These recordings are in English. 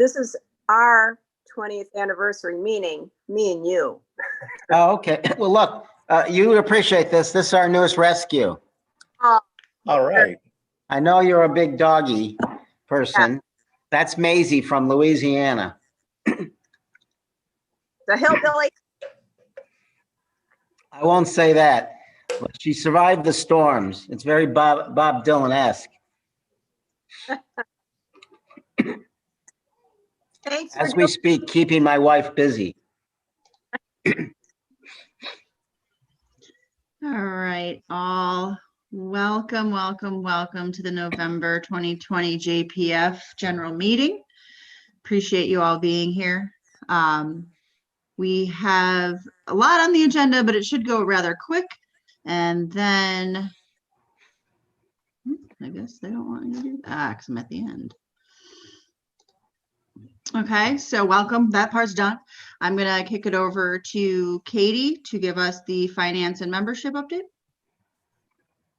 this is our 20th anniversary, meaning me and you. Oh, okay. Well, look, you appreciate this. This is our newest rescue. Oh, All right. I know you're a big doggy person. Yeah. That's Maisie from Louisiana. the hillbilly. I won't say that, but she survived the storms. It's very Bob Dylan-esque. Thanks As for we doing. speak, keeping my wife busy. All right, all welcome to the November 2020 JPF general meeting. Appreciate you all being here. We have a lot on the agenda, but it should go rather quick. And then I guess they don't want me to do that because I'm at the end. Okay, so welcome. That part's done. I'm going to kick it over to Katie to give us the finance and membership update.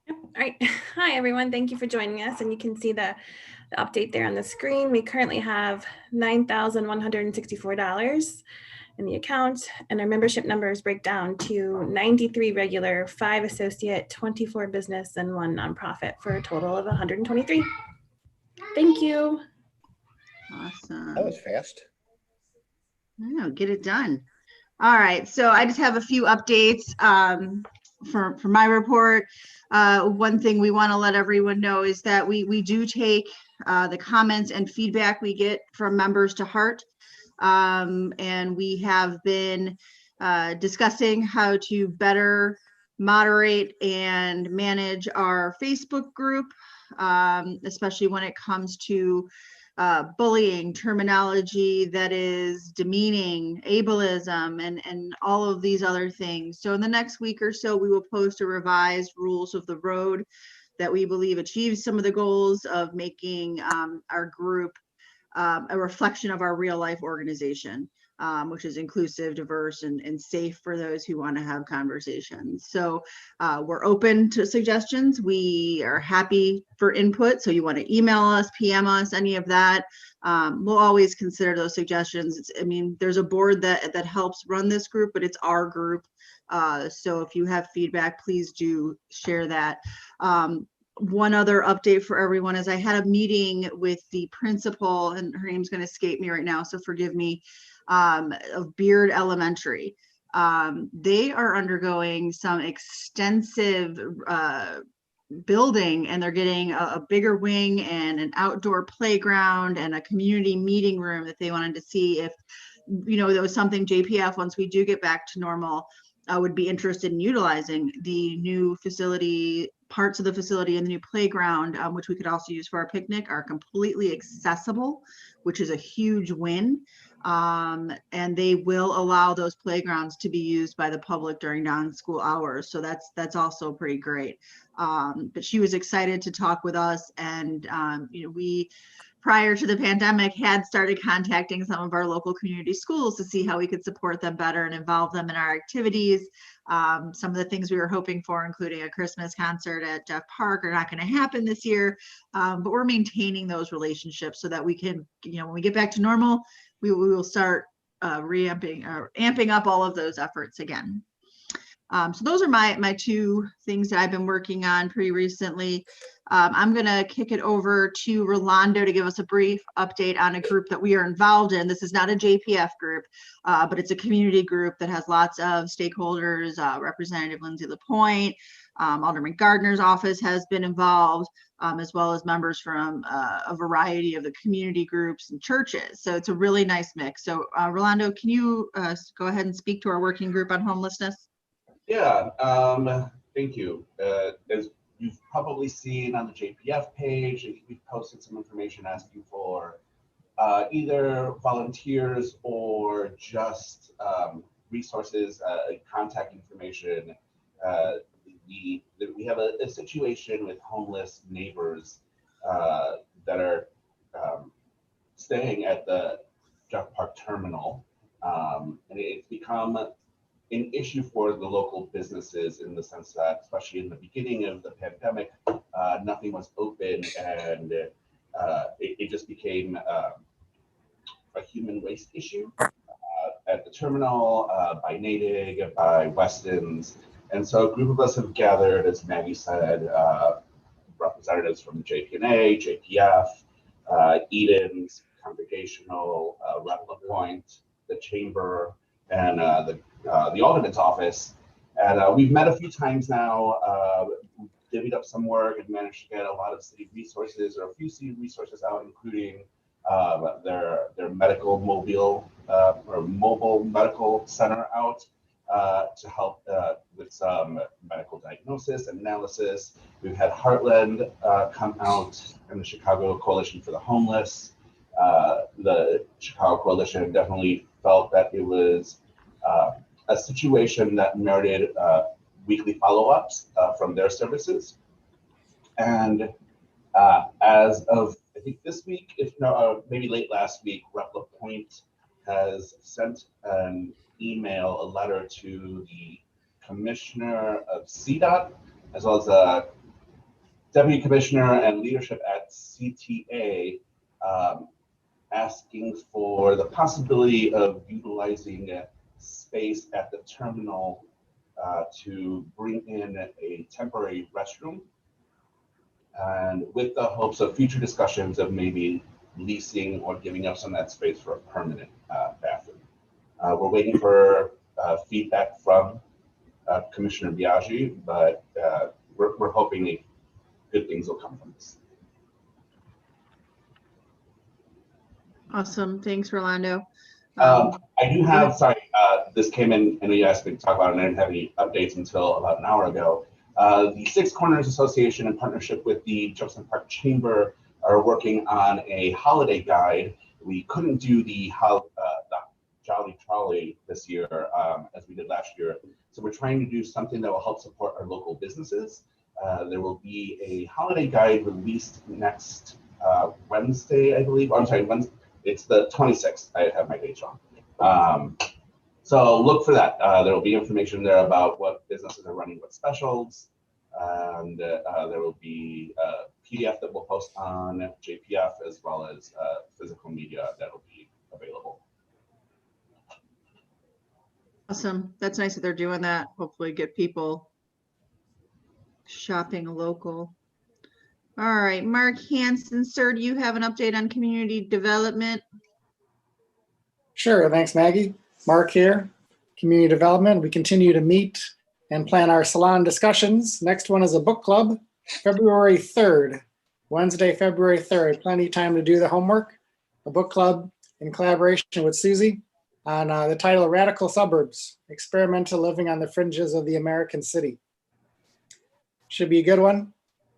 All right. Hi, everyone. Thank you for joining us. And you can see the update there on the screen. We currently have $9,164 in the account, and our membership numbers break down to 93 regular, 5 associate, 24 business, and 1 nonprofit for a total of 123. Thank you. Awesome. That was fast. No, get it done. All right, so I just have a few updates for my report. One thing we want to let everyone know is that we do take the comments and feedback we get from members to heart. And we have been discussing how to better moderate and manage our Facebook group, especially when it comes to bullying, terminology that is demeaning, ableism, and all of these other things. So in the next week or so, we will post a revised rules of the road that we believe achieves some of the goals of making our group a reflection of our real life organization, which is inclusive, diverse, and safe for those who want to have conversations. So we're open to suggestions. We are happy for input. So you want to email us, PM us, any of that. We'll always consider those suggestions. I mean, there's a board that helps run this group, but it's our group. So if you have feedback, please do share that. One other update for everyone is I had a meeting with the principal, and her name's going to escape me right now, so forgive me, of Beard Elementary. They are undergoing some extensive building, and they're getting a bigger wing and an outdoor playground and a community meeting room that they wanted to see if, you know, there was something JPF, once we do get back to normal, would be interested in utilizing. The new facility, parts of the facility and the new playground, which we could also use for our picnic, are completely accessible, which is a huge win. And they will allow those playgrounds to be used by the public during non-school hours. So that's also pretty great. But she was excited to talk with us, and you know, we, prior to the pandemic, had started contacting some of our local community schools to see how we could support them better and involve them in our activities. Some of the things we were hoping for, including a Christmas concert at Jeff Park, are not going to happen this year, but we're maintaining those relationships so that we can, you know, when we get back to normal, we will start amping up all of those efforts again. So those are my two things that I've been working on pretty recently. I'm going to kick it over to Rolando to give us a brief update on a group that we are involved in. This is not a JPF group, but it's a community group that has lots of stakeholders. Representative Lindsay LaPointe, Alderman Gardner's office has been involved, as well as members from a variety of the community groups and churches. So it's a really nice mix. So Rolando, can you go ahead and speak to our working group on homelessness? Yeah, thank you. As you've probably seen on the JPF page, we've posted some information asking for either volunteers or just resources, contact information. We have a situation with homeless neighbors that are staying at the Jeff Park terminal, and it's become an issue for the local businesses in the sense that, especially in the beginning of the pandemic, nothing was open, and it just became human waste issue at the terminal, by Natick, by Weston's. And so a group of us have gathered, as Maggie said, representatives from the JPNA, JPF, Eden's, Congregational, Replica Point, the Chamber, and the Alderman's office. And we've met a few times now, divvied up some work and managed to get a lot of city resources, or a few city resources out, including their medical mobile or mobile medical center out to help with some medical diagnosis and analysis. We've had Heartland come out, and the Chicago Coalition for the Homeless. The Chicago Coalition definitely felt that it was a situation that merited weekly follow-ups from their services. And as of, I think this week, if not, maybe late last week, Replica Point has sent an email, a letter to the Commissioner of CDOT, as well as a Deputy Commissioner and leadership at CTA, asking for the possibility of utilizing space at the terminal to bring in a temporary restroom, and with the hopes of future discussions of maybe leasing or giving up some of that space for a permanent bathroom. We're waiting for feedback from Commissioner Biaggi, but we're hoping good things will come from this. Awesome. Thanks, Rolando. I do have, sorry, this came in, and you asked me to talk about it, and I didn't have any updates until about an hour ago. The Six Corners Association, in partnership with the Jefferson Park Chamber, are working on a holiday guide. We couldn't do the Jolly Trolley this year as we did last year. So we're trying to do something that will help support our local businesses. There will be a holiday guide released next Wednesday, I believe. Oh, I'm sorry, Wednesday. It's the 26th. I have my dates wrong. So look for that. There will be information there about what businesses are running, what specials, and there will be a PDF that we'll post on JPF, as well as physical media that will be available. Awesome. That's nice that they're doing that. Hopefully get people shopping local. All right, Mark Hansen, sir, do you have an update on community development? Sure, thanks, Maggie. Mark here, Community Development. We continue to meet and plan our salon discussions. Next one is a book club, February 3rd, Wednesday, February 3rd. Plenty of time to do the homework. A book club in collaboration with Susie on the title Radical Suburbs, Experimental Living on the Fringes of the American City. Should be a good one.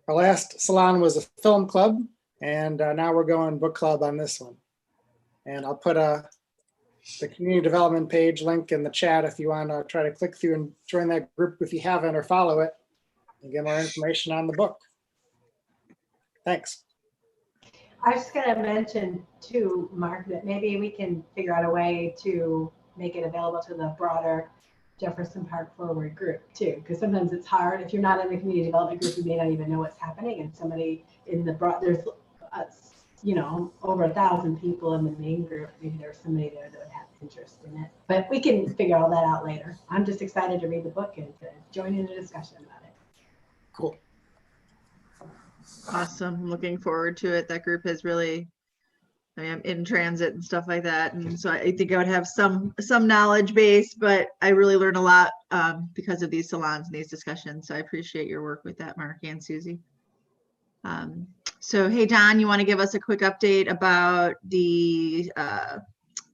Our last salon was a film club, and now we're going book club on this one. And I'll put the community development page link in the chat if you want to try to click through and join that group if you haven't, or follow it and get more information on the book. Thanks. I was just going to mention too, Mark, that maybe we can figure out a way to make it available to the broader Jefferson Park Forward group too, because sometimes it's hard. If you're not in the community development group, you may not even know what's happening. And somebody in the there's over 1,000 people in the main group. Maybe there's somebody there that would have interest in it. But we can figure all that out later. I'm just excited to read the book and to join in the discussion about it. Cool. Awesome. Looking forward to it. That group has really, I'm in transit and stuff like that. And so I think I would have some knowledge base, but I really learn a lot because of these salons and these discussions. So I appreciate your work with that, Mark and Susie. So, hey, Don, you want to give us a quick update about the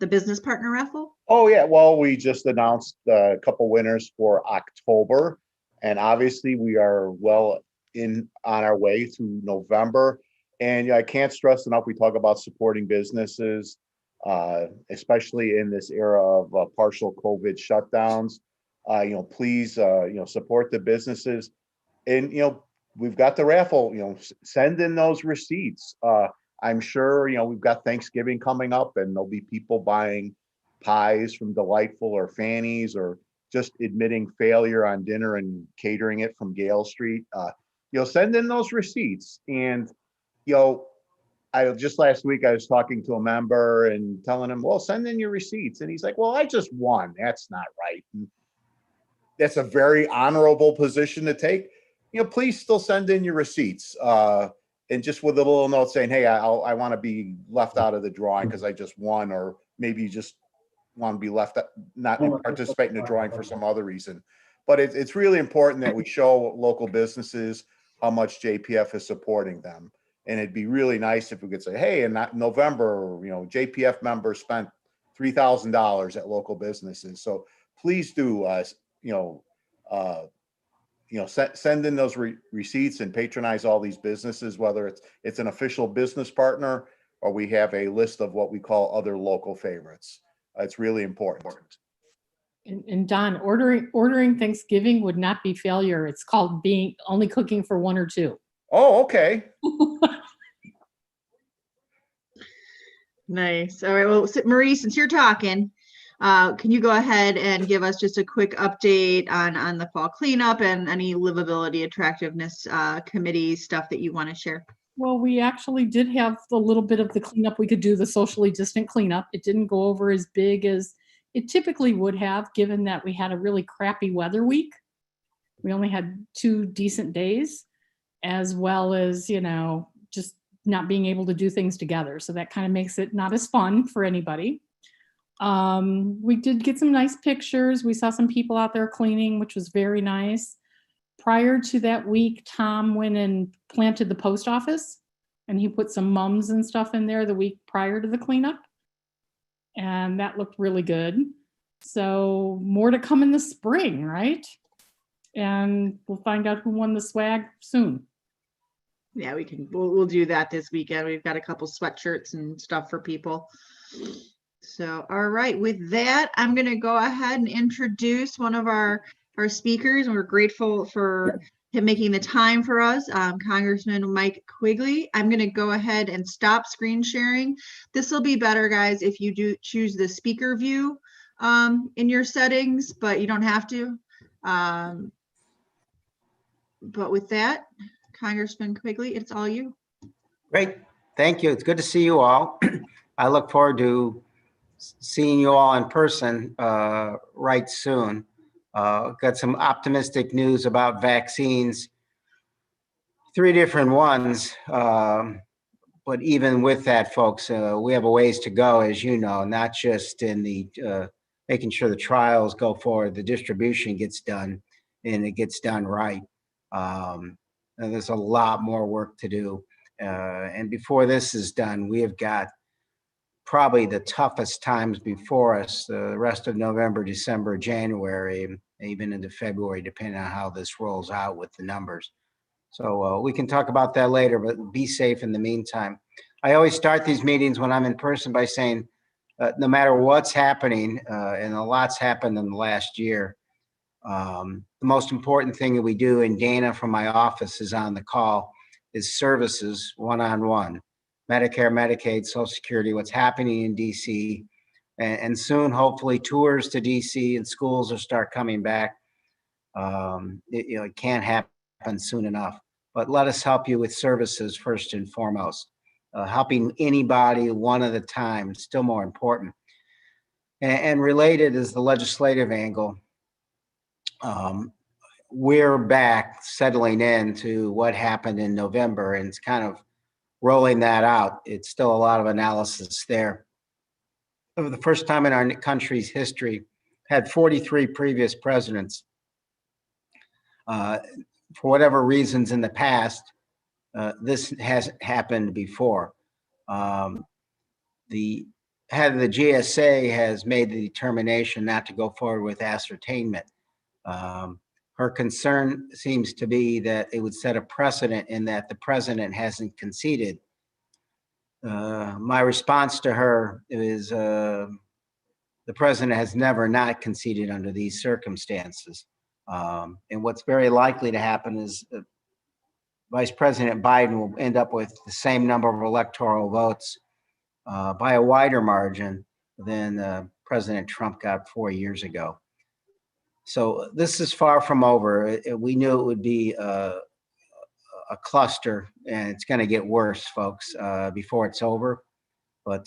business partner raffle? Oh, yeah. Well, we just announced a couple winners for October, and obviously we are well on our way to November. And I can't stress enough, we talk about supporting businesses, especially in this era of partial COVID shutdowns. Please, support the businesses. And, we've got the raffle, send in those receipts. I'm sure, we've got Thanksgiving coming up, and there'll be people buying pies from Delightful or Fanny's, or just admitting failure on dinner and catering it from Gale Street. Send in those receipts. And, just last week, I was talking to a member and telling him, well, send in your receipts. And he's like, well, I just won. That's not right. And that's a very honorable position to take. Please still send in your receipts. And just with a little note saying, hey, I want to be left out of the drawing because I just won, or maybe you just want to be left, not participate in the drawing for some other reason. But it's really important that we show local businesses how much JPF is supporting them. And it'd be really nice if we could say, hey, in November, JPF members spent $3,000 at local businesses. So please do, send in those receipts and patronize all these businesses, whether it's an official business partner or we have a list of what we call other local favorites. It's really important. And Don, ordering Thanksgiving would not be failure. It's called being only cooking for one or two. Oh, okay. Nice. All right. Well, Marie, since you're talking, can you go ahead and give us just a quick update on the fall cleanup and any livability attractiveness committee stuff that you want to share? Well, we actually did have a little bit of the cleanup. We could do the socially distant cleanup. It didn't go over as big as it typically would have, given that we had a really crappy weather week. We only had 2 decent days, as well as, just not being able to do things together. So that kind of makes it not as fun for anybody. We did get some nice pictures. We saw some people out there cleaning, which was very nice. Prior to that week, Tom went and planted the post office, and he put some mums and stuff in there the week prior to the cleanup. And that looked really good. So more to come in the spring, right? And we'll find out who won the swag soon. Yeah, we'll do that this weekend. We've got a couple sweatshirts and stuff for people. So, all right, with that, I'm going to go ahead and introduce one of our speakers, and we're grateful for him making the time for us, Congressman Mike Quigley. I'm going to go ahead and stop screen sharing. This will be better, guys, if you do choose the speaker view in your settings, but you don't have to. But with that, Congressman Quigley, it's all you. Great. Thank you. It's good to see you all. I look forward to seeing you all in person right soon. Got some optimistic news about vaccines, 3 different ones. But even with that, folks, we have a ways to go, as you know, not just in the making sure the trials go forward, the distribution gets done and it gets done right. And there's a lot more work to do. And before this is done, we have got probably the toughest times before us, the rest of November, December, January, even into February, depending on how this rolls out with the numbers. So we can talk about that later, but be safe in the meantime. I always start these meetings when I'm in person by saying, no matter what's happening, and a lot's happened in the last year, the most important thing that we do, and Dana from my office is on the call, is services one-on-one. Medicare, Medicaid, Social Security, what's happening in DC, and soon, hopefully, tours to DC and schools will start coming back. It can't happen soon enough, but let us help you with services first and foremost. Helping anybody one at a time is still more important. And related is the legislative angle. We're back settling into what happened in November, and it's kind of rolling that out. It's still a lot of analysis there. For the first time in our country's history, had 43 previous presidents. For whatever reasons in the past, this hasn't happened before. The head of the GSA has made the determination not to go forward with ascertainment. Her concern seems to be that it would set a precedent in that the president hasn't conceded. My response to her is the president has never not conceded under these circumstances. And what's very likely to happen is Vice President Biden will end up with the same number of electoral votes by a wider margin than President Trump got 4 years ago. So this is far from over. We knew it would be a a cluster, and it's going to get worse, folks, before it's over. But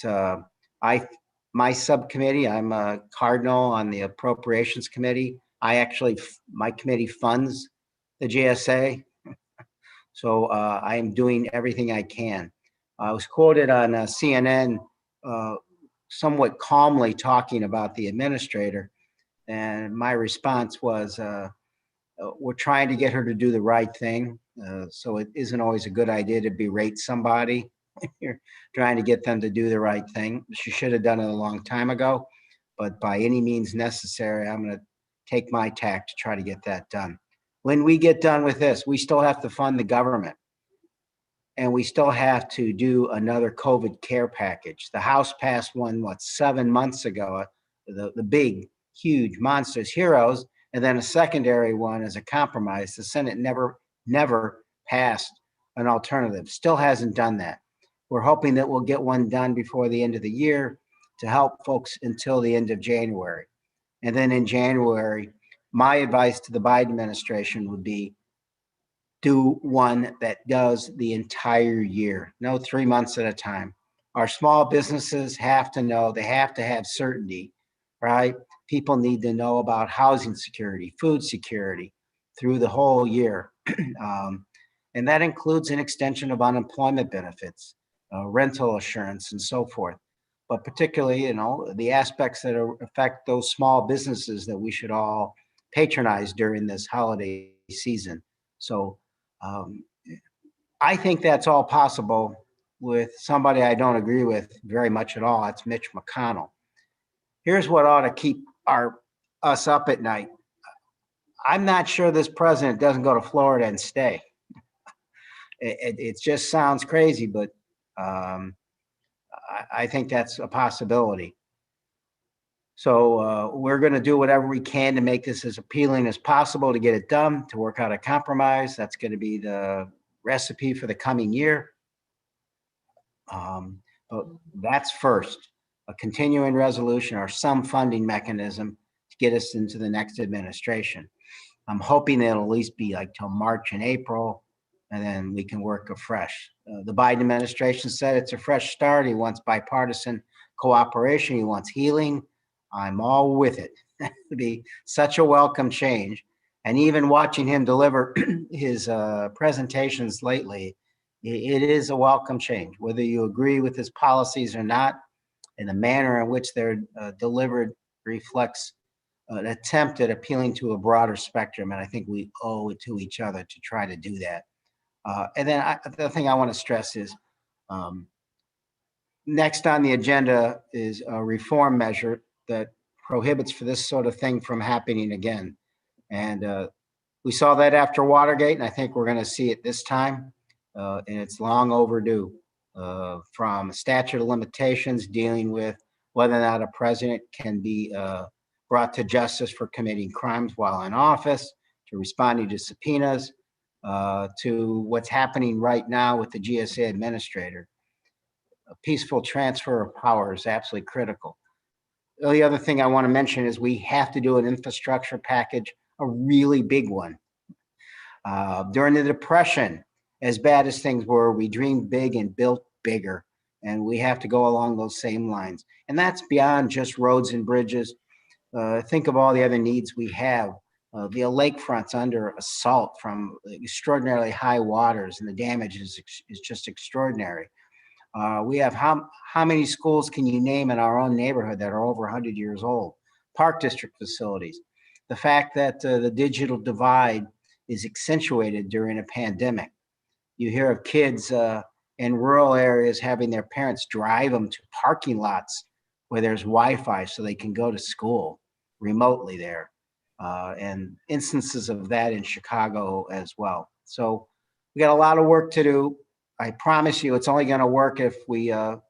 my subcommittee, I'm a cardinal on the appropriations committee. My committee funds the GSA. So I am doing everything I can. I was quoted on CNN somewhat calmly talking about the administrator. And my response was, we're trying to get her to do the right thing. So it isn't always a good idea to berate somebody. You're trying to get them to do the right thing. She should have done it a long time ago, but by any means necessary, I'm going to take my tack to try to get that done. When we get done with this, we still have to fund the government, and we still have to do another COVID care package. The House passed one, 7 months ago, the big, huge monsters, heroes, and then a secondary one as a compromise. The Senate never passed an alternative, still hasn't done that. We're hoping that we'll get one done before the end of the year to help folks until the end of January. And then in January, my advice to the Biden administration would be do one that does the entire year, no 3 months at a time. Our small businesses have to know, they have to have certainty, right? People need to know about housing security, food security through the whole year. And that includes an extension of unemployment benefits, rental assurance, and so forth. But particularly, the aspects that affect those small businesses that we should all patronize during this holiday season. So I think that's all possible with somebody I don't agree with very much at all. That's Mitch McConnell. Here's what ought to keep us up at night. I'm not sure this president doesn't go to Florida and stay. It just sounds crazy, but I think that's a possibility. So we're going to do whatever we can to make this as appealing as possible to get it done, to work out a compromise. That's going to be the recipe for the coming year. But that's first, a continuing resolution or some funding mechanism to get us into the next administration. I'm hoping it'll at least be like till March and April, and then we can work afresh. The Biden administration said it's a fresh start. He wants bipartisan cooperation. He wants healing. I'm all with it. It'd be such a welcome change. And even watching him deliver his presentations lately, it is a welcome change, whether you agree with his policies or not, and the manner in which they're delivered reflects an attempt at appealing to a broader spectrum. And I think we owe it to each other to try to do that. And then the thing I want to stress is next on the agenda is a reform measure that prohibits for this sort of thing from happening again. And we saw that after Watergate, and I think we're going to see it this time. And it's long overdue, from statute of limitations dealing with whether or not a president can be brought to justice for committing crimes while in office, to responding to subpoenas, to what's happening right now with the GSA administrator. A peaceful transfer of power is absolutely critical. The only other thing I want to mention is we have to do an infrastructure package, a really big one. During the Depression, as bad as things were, we dreamed big and built bigger, and we have to go along those same lines. And that's beyond just roads and bridges. Think of all the other needs we have. The lakefront's under assault from extraordinarily high waters, and the damage is just extraordinary. We have how many schools can you name in our own neighborhood that are over 100 years old? Park district facilities. The fact that the digital divide is accentuated during a pandemic. You hear of kids in rural areas having their parents drive them to parking lots where there's Wi-Fi so they can go to school remotely there. And instances of that in Chicago as well. So we got a lot of work to do. I promise you it's only going to work if we go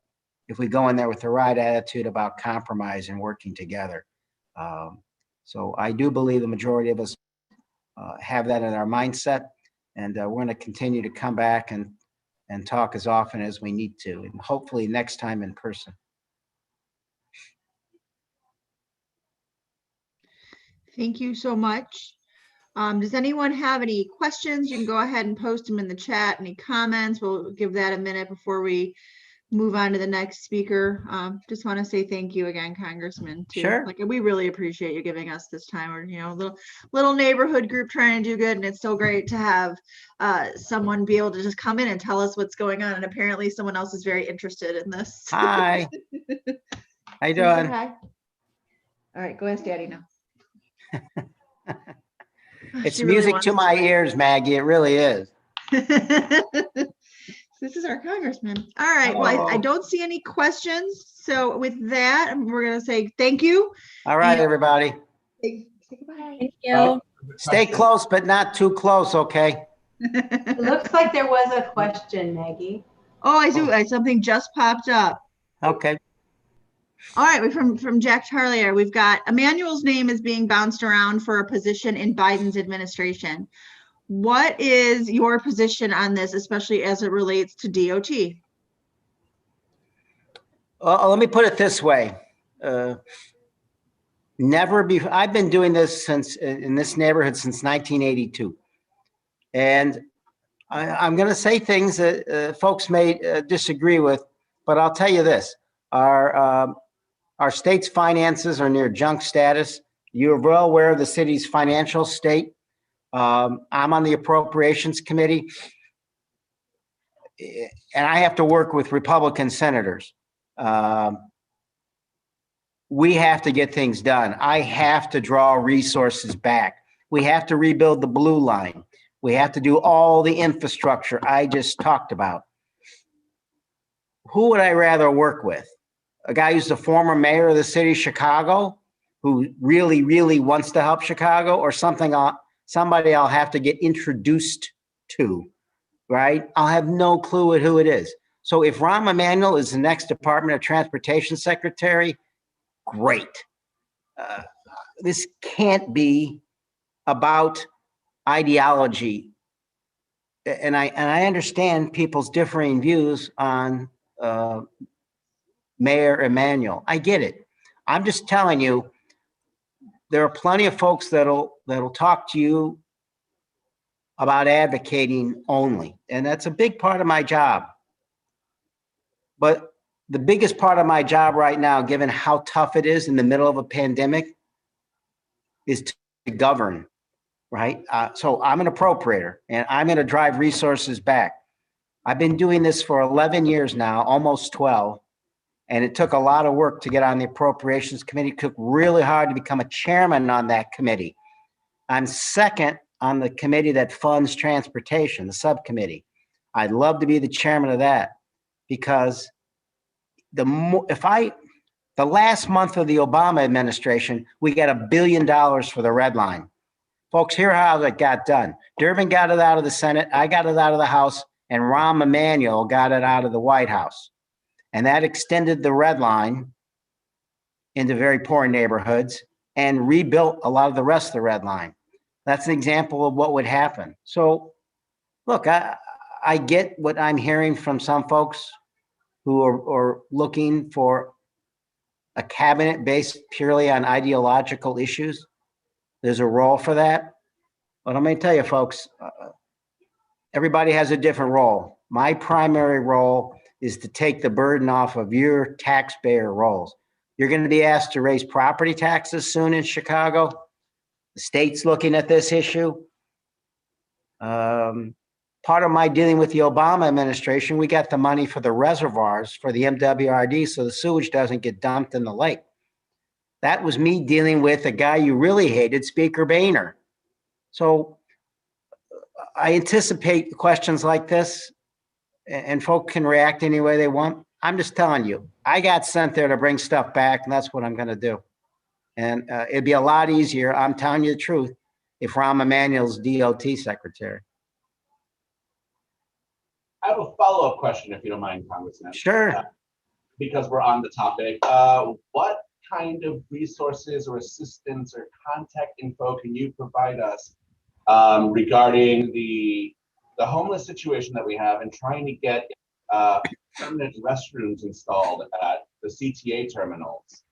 in there with the right attitude about compromise and working together. So I do believe the majority of us have that in our mindset, and we're going to continue to come back and talk as often as we need to, and hopefully next time in person. Thank you so much. Does anyone have any questions? You can go ahead and post them in the chat. Any comments? We'll give that a minute before we move on to the next speaker. Just want to say thank you again, Congressman. Too. Sure. Like, we really appreciate you giving us this time. Or little neighborhood group trying to do good, and it's so great to have someone be able to just come in and tell us what's going on. And apparently, someone else is very interested in this. Hi. How you Say doing? hi. All right, go ask Daddy now. It's She really music wants to my ears, Maggie. It really is. This is our congressman. All right. Well, I Oh. don't see any questions. So with that, we're going to say thank you. All right, And- everybody. Say goodbye. Thank you. Stay close, but not too close, okay? It looks like there was a question, Maggie. Oh, I do. Something just popped up. Okay. All right. From Jack Charlier, we've got Emmanuel's name is being bounced around for a position in Biden's administration. What is your position on this, especially as it relates to DOT? Let me put it this way. I've been doing this in this neighborhood since 1982. And I'm going to say things that folks may disagree with, but I'll tell you this. Our state's finances are near junk status. You're well aware of the city's financial state. I'm on the appropriations committee, and I have to work with Republican senators. We have to get things done. I have to draw resources back. We have to rebuild the blue line. We have to do all the infrastructure I just talked about. Who would I rather work with? A guy who's the former mayor of the city of Chicago, who really, really wants to help Chicago, or somebody I'll have to get introduced to, right? I'll have no clue who it is. So if Rahm Emanuel is the next Department of Transportation Secretary, great. This can't be about ideology. And I understand people's differing views on Mayor Emanuel. I get it. I'm just telling you, there are plenty of folks that'll talk to you about advocating only, and that's a big part of my job. But the biggest part of my job right now, given how tough it is in the middle of a pandemic, is to govern, right? So I'm an appropriator, and I'm going to drive resources back. I've been doing this for 11 years now, almost 12. And it took a lot of work to get on the appropriations committee. It took really hard to become a chairman on that committee. I'm second on the committee that funds transportation, the subcommittee. I'd love to be the chairman of that, because the last month of the Obama administration, we got $1 billion for the red line. Folks, here's how that got done. Durbin got it out of the Senate, I got it out of the House, and Rahm Emanuel got it out of the White House. And that extended the red line into very poor neighborhoods and rebuilt a lot of the rest of the red line. That's an example of what would happen. So look, I get what I'm hearing from some folks who are looking for a cabinet based purely on ideological issues. There's a role for that. But I'm going to tell you, folks, everybody has a different role. My primary role is to take the burden off of your taxpayer rolls. You're going to be asked to raise property taxes soon in Chicago. The state's looking at this issue. Part of my dealing with the Obama administration, we got the money for the reservoirs for the MWRD so the sewage doesn't get dumped in the lake. That was me dealing with a guy you really hated, Speaker Boehner. So I anticipate questions like this, and folk can react any way they want. I'm just telling you, I got sent there to bring stuff back, and that's what I'm going to do. And it'd be a lot easier, I'm telling you the truth, if Rahm Emanuel's DOT secretary. I have a follow-up question, if you don't mind, Congressman. Sure. Because we're on the topic. What kind of resources or assistance or contact info can you provide us regarding the homeless situation that we have and trying to get permanent restrooms installed at the CTA terminals?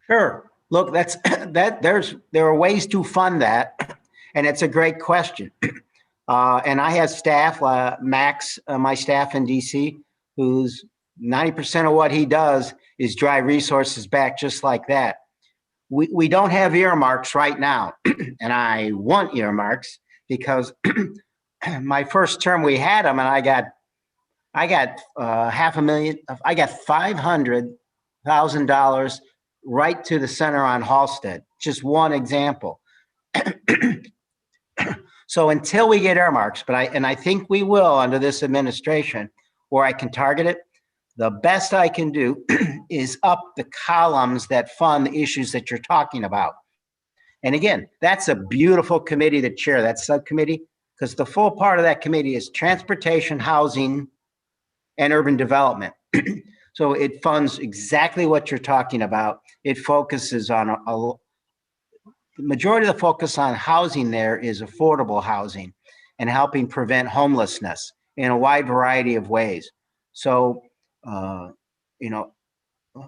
Sure. Look, there are ways to fund that. And it's a great question. And I have staff, Max, my staff in DC, who's 90% of what he does is drive resources back just like that. We don't have earmarks right now, and I want earmarks because my first term we had them, and I got $500,000, I got $500,000 right to the center on Halsted. Just one example. So until we get earmarks, I think we will under this administration, where I can target it, the best I can do is up the columns that fund the issues that you're talking about. And again, that's a beautiful committee to chair, that subcommittee, because the full part of that committee is transportation, housing, and urban development. So it funds exactly what you're talking about. It focuses on the majority of the focus on housing there is affordable housing and helping prevent homelessness in a wide variety of ways. So,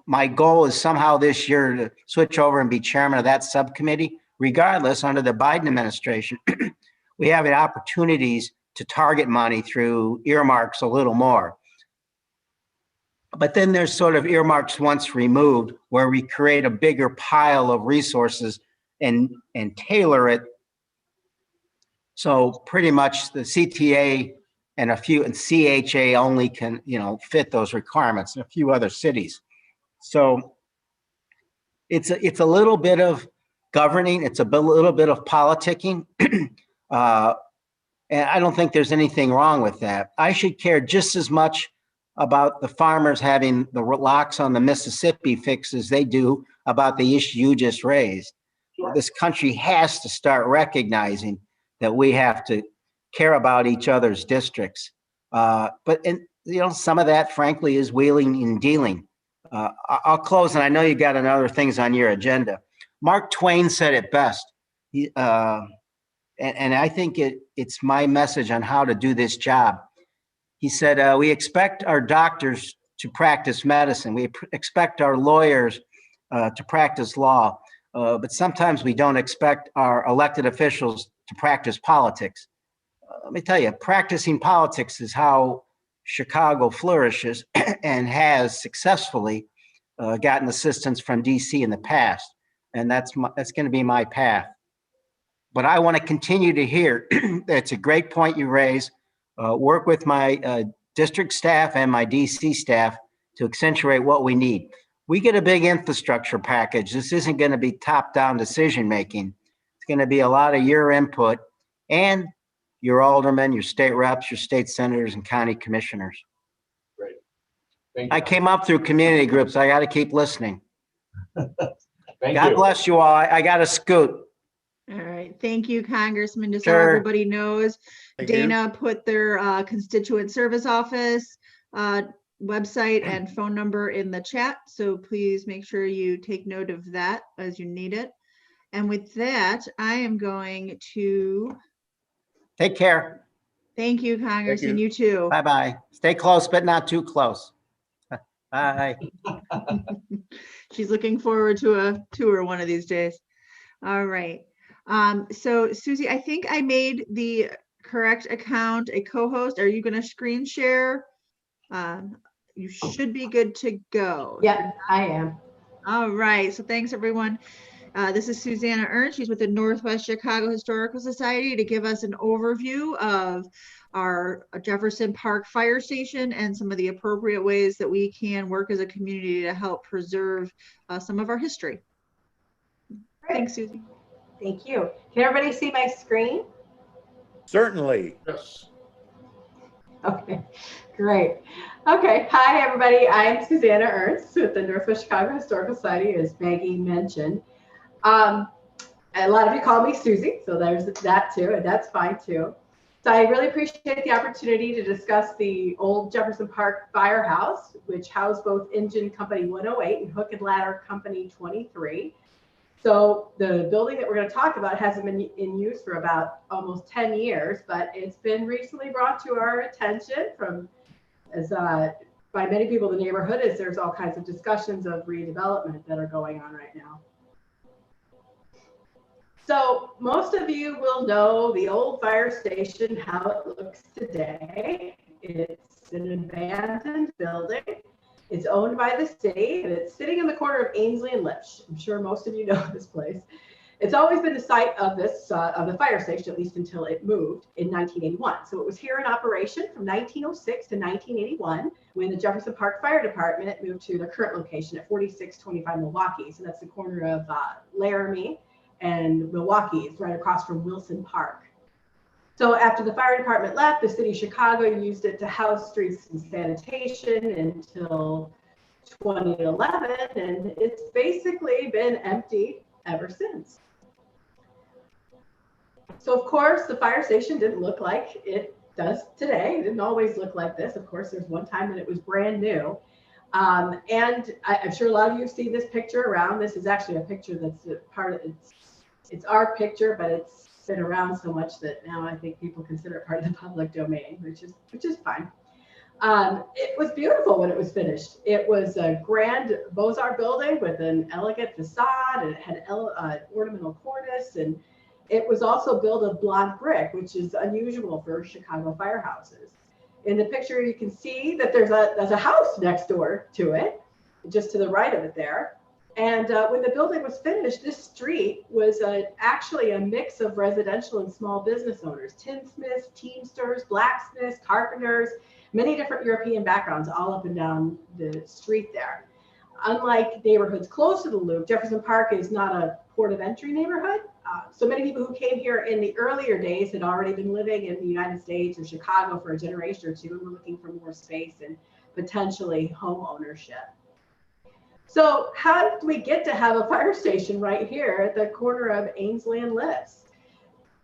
my goal is somehow this year to switch over and be chairman of that subcommittee. Regardless, under the Biden administration, we have opportunities to target money through earmarks a little more. But then there's sort of earmarks once removed, where we create a bigger pile of resources and tailor it. So pretty much the CTA and CHA only can, fit those requirements, and a few other cities. So it's a little bit of governing. It's a little bit of politicking. And I don't think there's anything wrong with that. I should care just as much about the farmers having the locks on the Mississippi fixed as they do about the issue you just raised. Sure. This country has to start recognizing that we have to care about each other's districts. But some of that, frankly, is wheeling and dealing. I'll close, and I know you got other things on your agenda. Mark Twain said it best. And I think it's my message on how to do this job. He said, we expect our doctors to practice medicine. We expect our lawyers to practice law. But sometimes we don't expect our elected officials to practice politics. Let me tell you, practicing politics is how Chicago flourishes and has successfely gotten assistance from DC in the past. And that's going to be my path. But I want to continue to hear. That's a great point you raise. Work with my district staff and my DC staff to accentuate what we need. We get a big infrastructure package. This isn't going to be top-down decision-making. It's going to be a lot of your input and your aldermen, your state reps, your state senators, and county commissioners. Great. Thank you. I came up through community groups. I got to keep listening. Thank God you. bless you all. I got to scoot. All right. Thank you, Congressman. Just so Sure. everybody knows, Thank you. Dana put their constituent service office website and phone number in the chat. So please make sure you take note of that as you need it. And with that, I am going to Take care. thank you, Congressman. you. You too. Bye-bye. Stay close, but not too close. Bye. She's looking forward to a tour one of these days. All right. So Susie, I think I made the correct account a co-host. Are you going to screen share? You should be good to go. Yeah, I am. All right. So thanks, everyone. This is Susanna Ernst. She's with the Northwest Chicago Historical Society to give us an overview of our Jefferson Park Fire Station and some of the appropriate ways that we can work as a community to help preserve some of our history. Great. Thanks, Susie. Thank you. Can everybody see my screen? Certainly. Yes. Okay, great. Okay, hi everybody. I'm Susanna Ernst with the Northwest Chicago Historical Society, as Maggie mentioned. A lot of you call me Susie, so there's that too, and that's fine too. So I really appreciate the opportunity to discuss the old Jefferson Park Firehouse, which housed both Engine Company 108 and Hook and Ladder Company 23. So the building that we're going to talk about hasn't been in use for about almost 10 years, but it's been recently brought to our attention by many people in the neighborhood, as there's all kinds of discussions of redevelopment that are going on right now. So most of you will know the old fire station, how it looks today. It's an abandoned building. It's owned by the city, and it's sitting in the corner of Ainsley and Lipsch. I'm sure most of you know this place. It's always been the site of this of the fire station, at least until it moved in 1981. So it was here in operation from 1906 to 1981, when the Jefferson Park Fire Department moved to their current location at 4625 Milwaukee. So that's the corner of Laramie and Milwaukee. It's right across from Wilson Park. So after the fire department left, the city of Chicago used it to house streets and sanitation until 2011, and it's basically been empty ever since. So of course, the fire station didn't look like it does today. It didn't always look like this. Of course, there's one time when it was brand new. And I'm sure a lot of you see this picture around. This is actually a picture that's a part of it's our picture, but it's been around so much that now I think people consider it part of the public domain, which is fine. It was beautiful when it was finished. It was a grand Beaux-Arts building with an elegant facade, and it had ornamental cornice, and it was also built of blonde brick, which is unusual for Chicago firehouses. In the picture, you can see that there's a house next door to it, just to the right of it there. And when the building was finished, this street was actually a mix of residential and small business owners, tinsmiths, teamsters, blacksmiths, carpenters, many different European backgrounds all up and down the street there. Unlike neighborhoods close to the Loop, Jefferson Park is not a port of entry neighborhood. So many people who came here in the earlier days had already been living in the United States or Chicago for a generation or two and were looking for more space and potentially home ownership. So how did we get to have a fire station right here at the corner of Ainsley and Lipsch?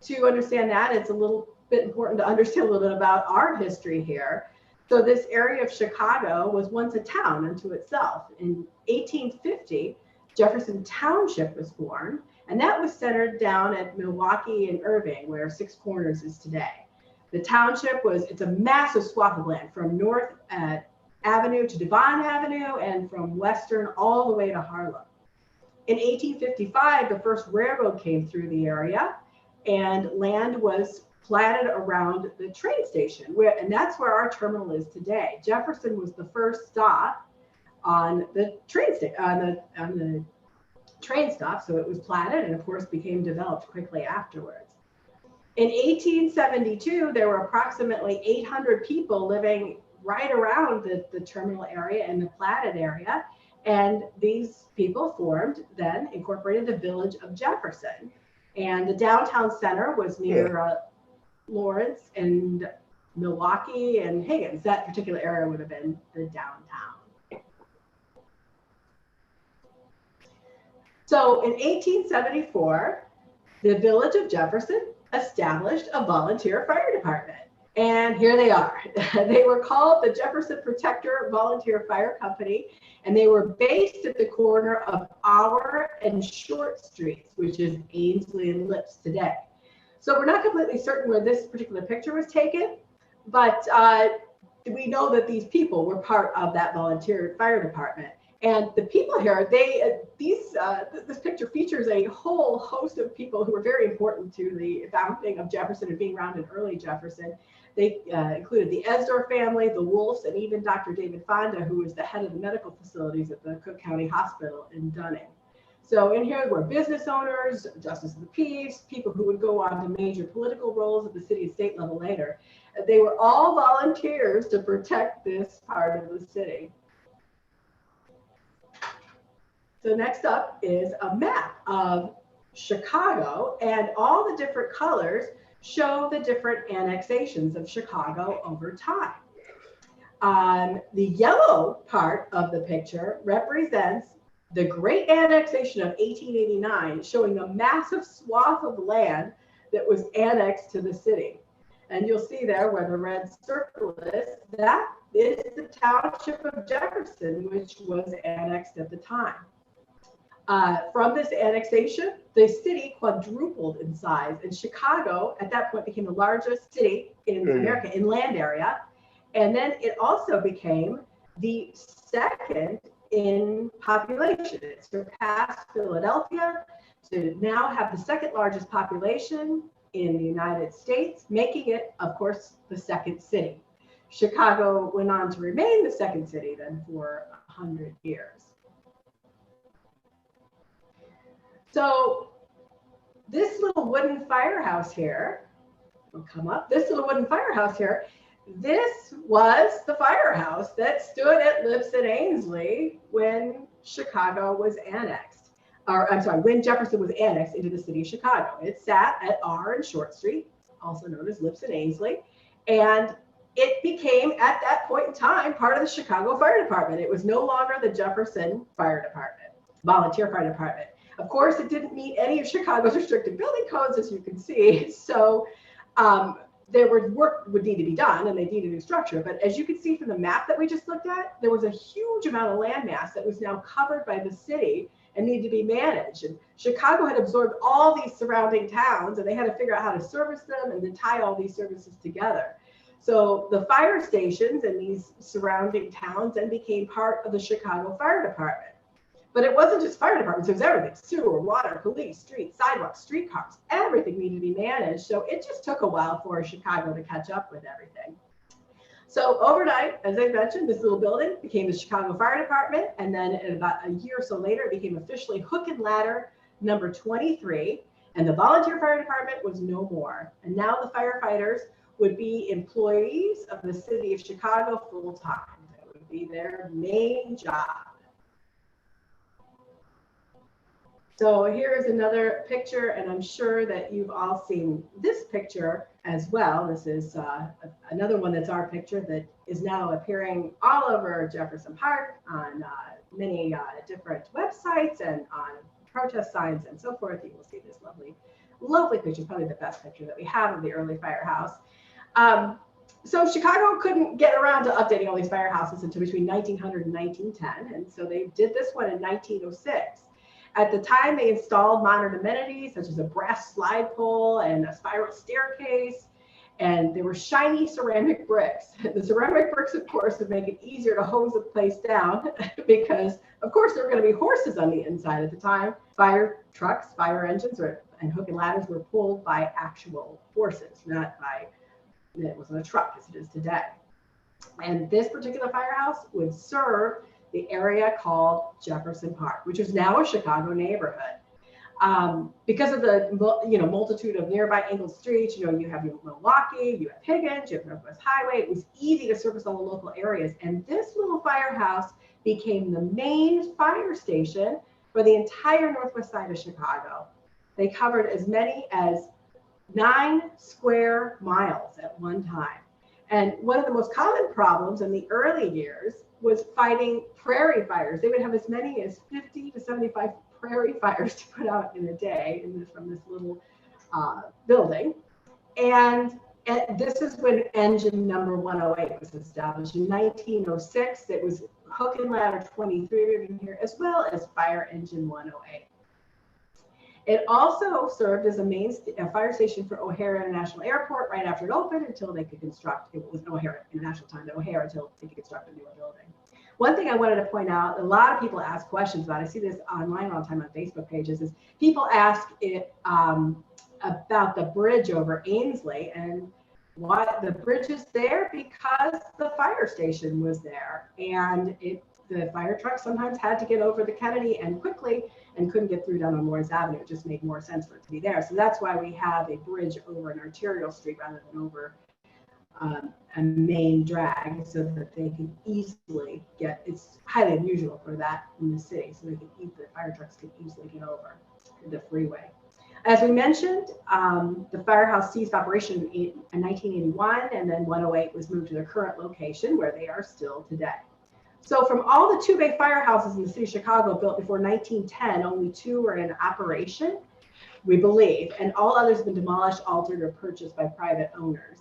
To understand that, it's a little bit important to understand a little bit about our history here. So this area of Chicago was once a town unto itself. In 1850, Jefferson Township was born, and that was centered down at Milwaukee and Irving, where Six Corners is today. The township it's a massive swath of land from North Avenue to Devon Avenue and from Western all the way to Harlem. In 1855, the first railroad came through the area, and land was platted around the train station, and that's where our terminal is today. Jefferson was the first stop on the train on the train stop, so it was platted and of course became developed quickly afterwards. In 1872, there were approximately 800 people living right around the terminal area and the platted area, and these people incorporated the village of Jefferson, and the downtown center was near Lawrence and Milwaukee and Higgins. That particular area would have been the downtown. So in 1874, the village of Jefferson established a volunteer fire department. And here they are. They were called the Jefferson Protector Volunteer Fire Company, and they were based at the corner of Our and Short Streets, which is Ainsley and Lipsch today. So we're not completely certain where this particular picture was taken, but we know that these people were part of that volunteer fire department. And the people here, this picture features a whole host of people who were very important to the founding of Jefferson and being around in early Jefferson. They included the Esdor family, the Wolfs, and even Dr. David Fonda, who was the head of the medical facilities at the Cook County Hospital in Dunning. So in here were business owners, justice of the peace, people who would go on to major political roles at the city and state level later. They were all volunteers to protect this part of the city. So next up is a map of Chicago, and all the different colors show the different annexations of Chicago over time. The yellow part of the picture represents the great annexation of 1889, showing a massive swath of land that was annexed to the city. And you'll see there where the red circle is, that is the township of Jefferson, which was annexed at the time. From this annexation, the city quadrupled in size, and Chicago at that point became the largest city in America in land area. And then it also became the second in population. It surpassed Philadelphia, to now have the second largest population in the United States, making it, of course, the second city. Chicago went on to remain the second city then for 100 years. So this little wooden firehouse here, will come up, this little wooden firehouse here, this was the firehouse that stood at Lipson Ainsley when Chicago was annexed. Or I'm sorry, when Jefferson was annexed into the city of Chicago. It sat at R and Short Street, also known as Lipson Ainsley, and it became, at that point in time, part of the Chicago Fire Department. It was no longer the Jefferson Fire Department, volunteer fire department. Of course, it didn't meet any of Chicago's restricted building codes, as you can see. So there was work would need to be done, and they need a new structure. But as you can see from the map that we just looked at, there was a huge amount of land mass that was now covered by the city and needed to be managed. And Chicago had absorbed all these surrounding towns, and they had to figure out how to service them and then tie all these services together. So the fire stations in these surrounding towns then became part of the Chicago Fire Department. But it wasn't just fire departments, it was everything: sewer, water, police, streets, sidewalks, streetcars, everything needed to be managed. So it just took a while for Chicago to catch up with everything. So overnight, as I mentioned, this little building became the Chicago Fire Department. And then about a year or so later, it became officially Hook and Ladder number 23. And the volunteer fire department was no more. And now the firefighters would be employees of the city of Chicago full time. That would be their main job. So here is another picture, and I'm sure that you've all seen this picture as well. This is another one that's our picture that is now appearing all over Jefferson Park on many different websites and on protest signs and so forth. You will see this lovely, lovely picture, probably the best picture that we have of the early firehouse. So Chicago couldn't get around to updating all these firehouses until between 1900 and 1910, and so they did this one in 1906. At the time, they installed modern amenities such as a brass slide pole and a spiral staircase, and there were shiny ceramic bricks. The ceramic bricks, of course, would make it easier to hose the place down because, of course, there were going to be horses on the inside at the time. Fire trucks, fire engines, and hook and ladders were pulled by actual horses, not by, it wasn't a truck as it is today. And this particular firehouse would serve the area called Jefferson Park, which is now a Chicago neighborhood. Because of the multitude of nearby angled streets, you have Milwaukee, you have Higgins, you have Northwest Highway. It was easy to service all the local areas. And this little firehouse became the main fire station for the entire northwest side of Chicago. They covered as many as 9 square miles at one time. And one of the most common problems in the early years was fighting prairie fires. They would have as many as 50 to 75 prairie fires to put out in a day from this little building. And this is when engine number 108 was established. In 1906, it was Hook and Ladder 23 here, as well as fire engine 108. It also served as a fire station for O'Hare International Airport right after it opened until they could construct, it was O'Hare International time to O'Hare until they could construct a newer building. One thing I wanted to point out, a lot of people ask questions about, I see this online all the time on Facebook pages, is people ask it about the bridge over Ainsley, and why the bridge is there because the fire station was there, and the fire trucks sometimes had to get over the Kennedy and quickly and couldn't get through down on Morris Avenue. It just made more sense for it to be there. So that's why we have a bridge over an arterial street rather than over a main drag, so that they can easily get, it's highly unusual for that in the city, so the fire trucks can easily get over the freeway. As we mentioned, the firehouse ceased operation in 1981, and then 108 was moved to their current location where they are still today. So from all the 2-bay firehouses in the city of Chicago built before 1910, only 2 were in operation, we believe, and all others have been demolished, altered, or purchased by private owners.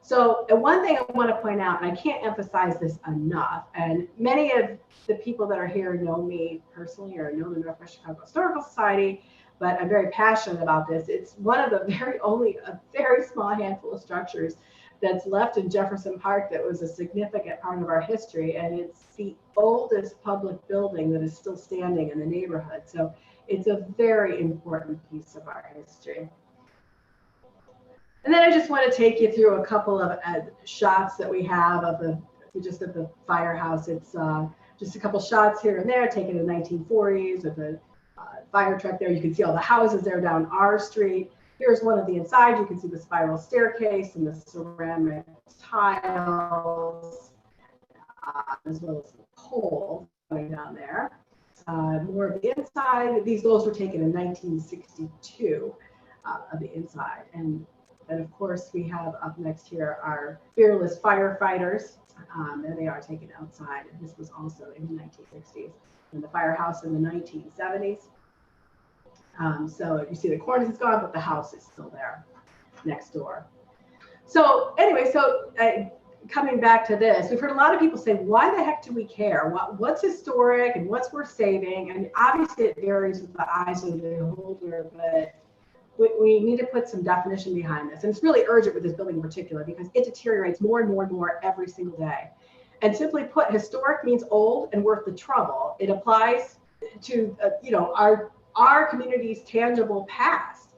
So one thing I want to point out, and I can't emphasize this enough, and many of the people that are here know me personally or know the Northwest Chicago Historical Society, but I'm very passionate about this. It's one of the a very small handful of structures that's left in Jefferson Park that was a significant part of our history, and it's the oldest public building that is still standing in the neighborhood. So it's a very important piece of our history. And then I just want to take you through a couple of shots that we have of the firehouse. It's just a couple shots here and there taken in the 1940s with the fire truck there. You can see all the houses there down R Street. Here's one of the inside. You can see the spiral staircase and the ceramic tiles, as well as the pole going down there. More of the inside. Those were taken in 1962 of the inside. And of course, we have up next here our fearless firefighters. And they are taken outside. And this was also in the 1960s. And the firehouse in the 1970s. So you see the cornice is gone, but the house is still there next door. So anyway, coming back to this, we've heard a lot of people say, why the heck do we care? What's historic and what's worth saving? And obviously it varies with the eyes of the beholder, but we need to put some definition behind this. And it's really urgent with this building in particular because it deteriorates more and more and more every single day. And simply put, historic means old and worth the trouble. It applies to our community's tangible past.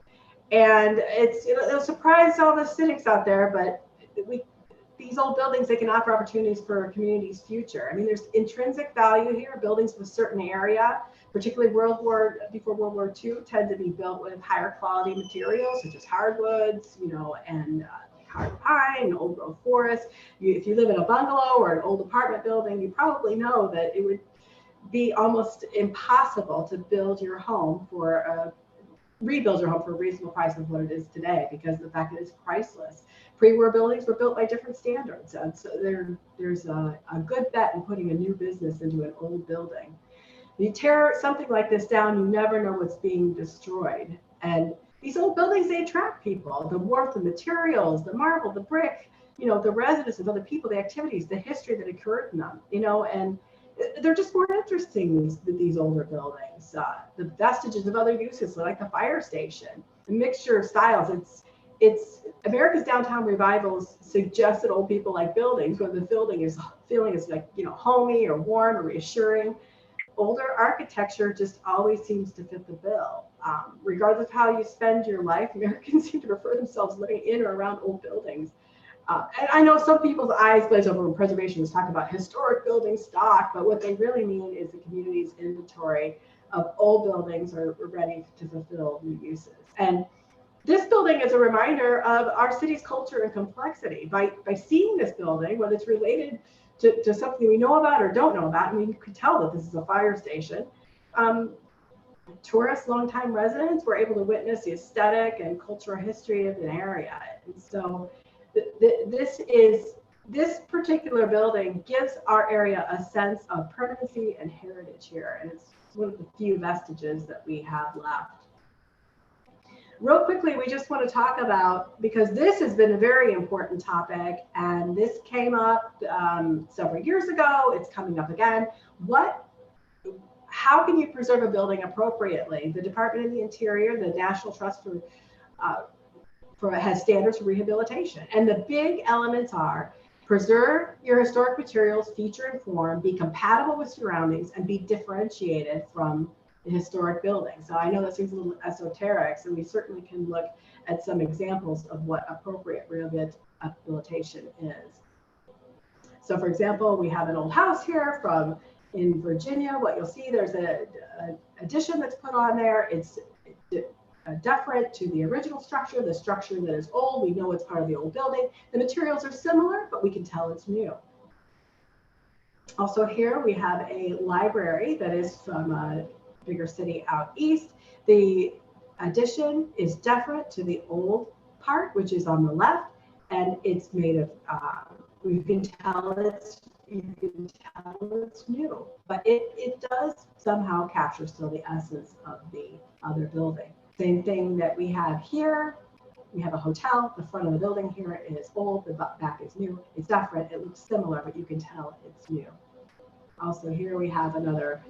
And it'll surprise all the cynics out there, but these old buildings, they can offer opportunities for a community's future. I mean, there's intrinsic value here. Buildings of a certain area, particularly before World War II, tend to be built with higher quality materials, such as hardwoods, and hard pine, and old growth forest. If you live in a bungalow or an old apartment building, you probably know that it would be almost impossible to rebuild your home for a reasonable price of what it is today, because of the fact that it's priceless. Pre-war buildings were built by different standards, and so there's a good bet in putting a new business into an old building. You tear something like this down, you never know what's being destroyed. And these old buildings, they attract people. The warmth, the materials, the marble, the brick, the residences, other people, the activities, the history that occurred in them, and they're just more interesting, these older buildings. The vestiges of other uses, like the fire station, the mixture of styles. It's America's downtown revivals suggest that old people like buildings, where the feeling is like, homey or warm or reassuring. Older architecture just always seems to fit the bill. Regardless of how you spend your life, Americans seem to prefer themselves living in or around old buildings. And I know some people's eyes glaze over when preservationists talk about historic building stock, but what they really mean is the community's inventory of old buildings are ready to fulfill new uses. And this building is a reminder of our city's culture and complexity. By seeing this building, whether it's related to something we know about or don't know about, and we could tell that this is a fire station, tourists, longtime residents were able to witness the aesthetic and cultural history of an area. And so this particular building gives our area a sense of permanency and heritage here, and it's one of the few vestiges that we have left. Real quickly, we just want to talk about, because this has been a very important topic, and this came up several years ago, it's coming up again. How can you preserve a building appropriately? The Department of the Interior, the National Trust has standards for rehabilitation. And the big elements are: preserve your historic materials, feature and form, be compatible with surroundings, and be differentiated from the historic building. So I know that seems a little esoteric, so we certainly can look at some examples of what appropriate rehabilitation is. So for example, we have an old house here in Virginia. What you'll see, there's an addition that's put on there. It's deferent to the original structure, the structure that is old. We know it's part of the old building. The materials are similar, but we can tell it's new. Also here we have a library that is from a bigger city out east. The addition is deferent to the old part, which is on the left, and it's made of, you can tell it's new, but it does somehow capture still the essence of the other building. Same thing that we have here. We have a hotel. The front of the building here is old, the back is new. It's different, it looks similar, but you can tell it's new. Also here we have another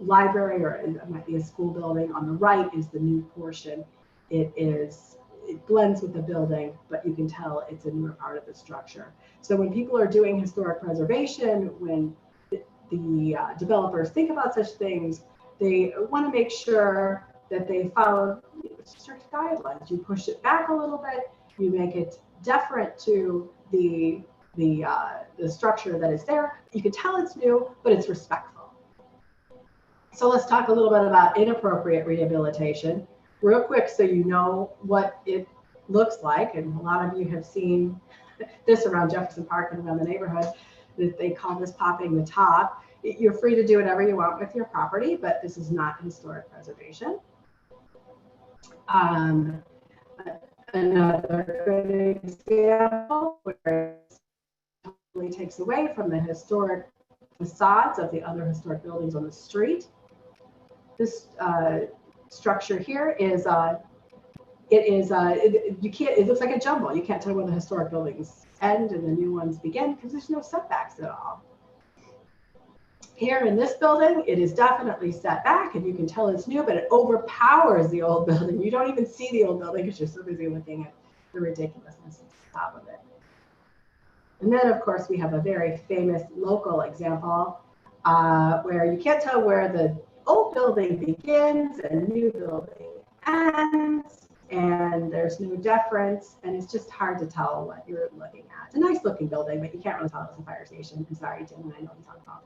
library, or it might be a school building. On the right is the new portion. It's it blends with the building, but you can tell it's a newer part of the structure. So when people are doing historic preservation, when the developers think about such things, they want to make sure that they follow strict guidelines. You push it back a little bit, you make it deferent to the structure that is there. You can tell it's new, but it's respectful. So let's talk a little bit about inappropriate rehabilitation real quick, so you know what it looks like. And a lot of you have seen this around Jefferson Park and around the neighborhood, that they call this popping the top. You're free to do whatever you want with your property, but this is not historic preservation. Another good example where it totally takes away from the historic facades of the other historic buildings on the street. This structure here is it looks like a jumble. You can't tell where the historic buildings end and the new ones begin because there's no setbacks at all. Here in this building, it is definitely set back and you can tell it's new, but it overpowers the old building. You don't even see the old building because you're so busy looking at the ridiculousness at the top of it. And then, of course, we have a very famous local example where you can't tell where the old building begins and new building ends, and there's no deference, and it's just hard to tell what you're looking at. It's a nice looking building, but you can't really tell it's a fire station. I'm sorry, Tim, I know he's on phone.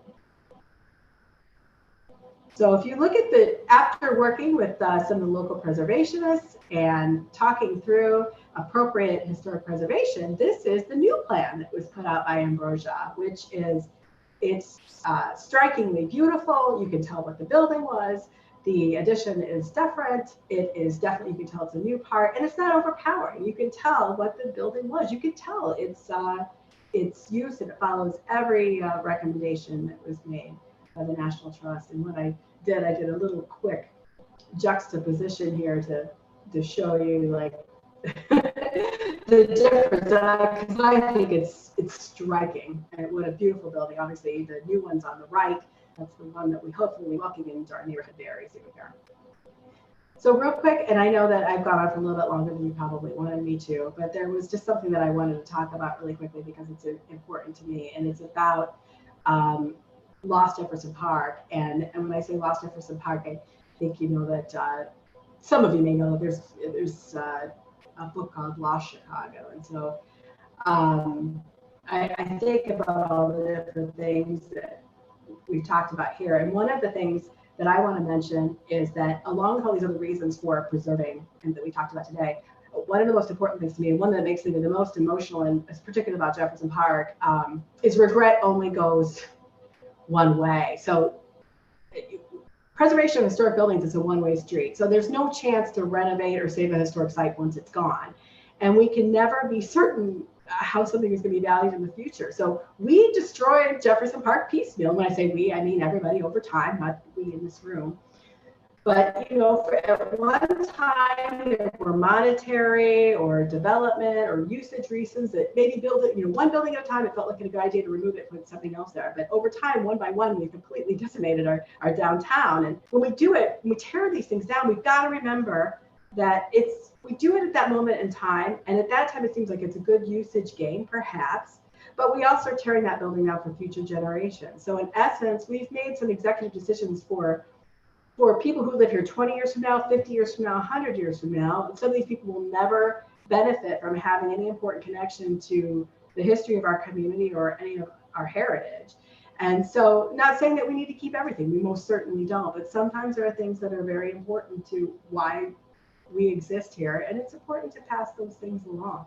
So if you look at after working with some of the local preservationists and talking through appropriate historic preservation, this is the new plan that was put out by Ambrosia, which is, it's strikingly beautiful. You can tell what the building was. The addition is different. It is definitely, you can tell it's a new part, and it's not overpowering. You can tell what the building was. You can tell its use, and it follows every recommendation that was made by the National Trust. And what I did a little quick juxtaposition here to show you like the difference, because I think it's striking. And what a beautiful building. Obviously, the new one's on the right. That's the one that we hopefully walking into our neighborhood very soon here. So real quick, and I know that I've gone on for a little bit longer than you probably wanted me to, but there was just something that I wanted to talk about really quickly because it's important to me, and it's about Lost Jefferson Park. And when I say Lost Jefferson Park, I think you know that some of you may know that there's a book called Lost Chicago. And so I think about all the different things that we've talked about here. And one of the things that I want to mention is that along with all these other reasons for preserving and that we talked about today, one of the most important things to me, and one that makes me the most emotional, and is particularly about Jefferson Park, is regret only goes one way. So preservation of historic buildings is a one-way street. So there's no chance to renovate or save a historic site once it's gone. And we can never be certain how something is going to be valued in the future. So we destroyed Jefferson Park piecemeal. When I say we, I mean everybody over time, not we in this room. But, you know, at one time there were monetary or development or usage reasons that maybe build it, you know, one building at a time, it felt like a good idea to remove it, put something else there. But over time, one by one, we completely decimated our downtown. And when we do it, when we tear these things down, we've got to remember that we do it at that moment in time. And at that time, it seems like it's a good usage gain, perhaps. But we also are tearing that building down for future generations. So in essence, we've made some executive decisions for people who live here 20 years from now, 50 years from now, 100 years from now. Some of these people will never benefit from having any important connection to the history of our community or any of our heritage. And so, not saying that we need to keep everything, we most certainly don't, but sometimes there are things that are very important to why we exist here, and it's important to pass those things along.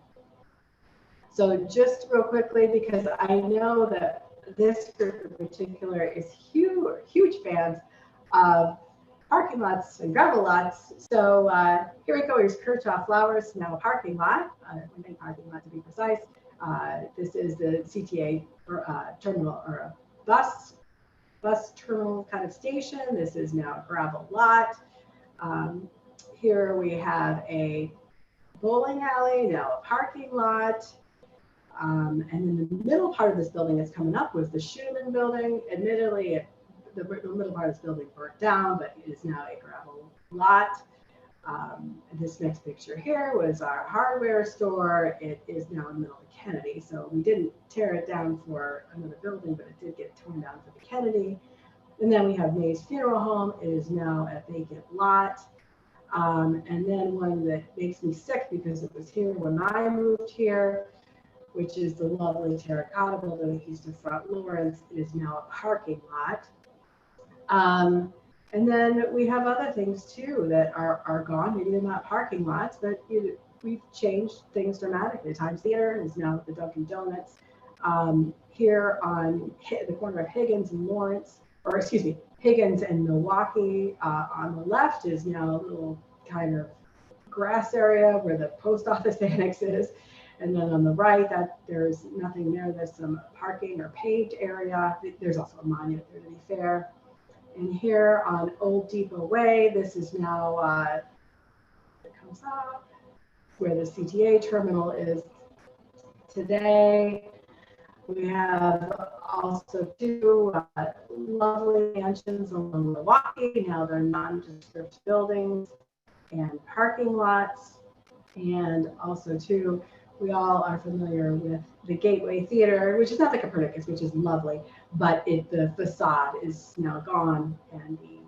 So just real quickly, because I know that this group in particular is huge fans of parking lots and gravel lots. So here we go. Here's Kirchhoff Flowers, now a parking lot, one main parking lot to be precise. This is the CTA terminal, or a bus terminal kind of station. This is now a gravel lot. Here we have a bowling alley, now a parking lot. And in the middle part of this building that's coming up was the Schumann building. Admittedly, the middle part of this building burnt down, but it is now a gravel lot. This next picture here was our hardware store. It is now in the middle of Kennedy. So we didn't tear it down for another building, but it did get torn down for the Kennedy. And then we have May's Funeral Home. It is now a vacant lot. And then one that makes me sick because it was here when I moved here, which is the lovely terracotta building east of Front Lawrence. It is now a parking lot. And then we have other things too that are gone. Maybe they're not parking lots, but we've changed things dramatically. Times Theater is now the Dunkin' Donuts. Here on the corner of Higgins and Lawrence, or excuse me, Higgins and Milwaukee, on the left is now a little kind of grass area where the post office annex is. And then on the right, that there's nothing there. There's some parking or paved area. There's also a monument there, to be fair. And here on Old Depot Way, this is now, it comes up, where the CTA terminal is today. We have also two lovely mansions along Milwaukee. Now they're nondescript buildings and parking lots. And also too, we all are familiar with the Gateway Theater, which is not the Copernicus, which is lovely, but the facade is now gone, and the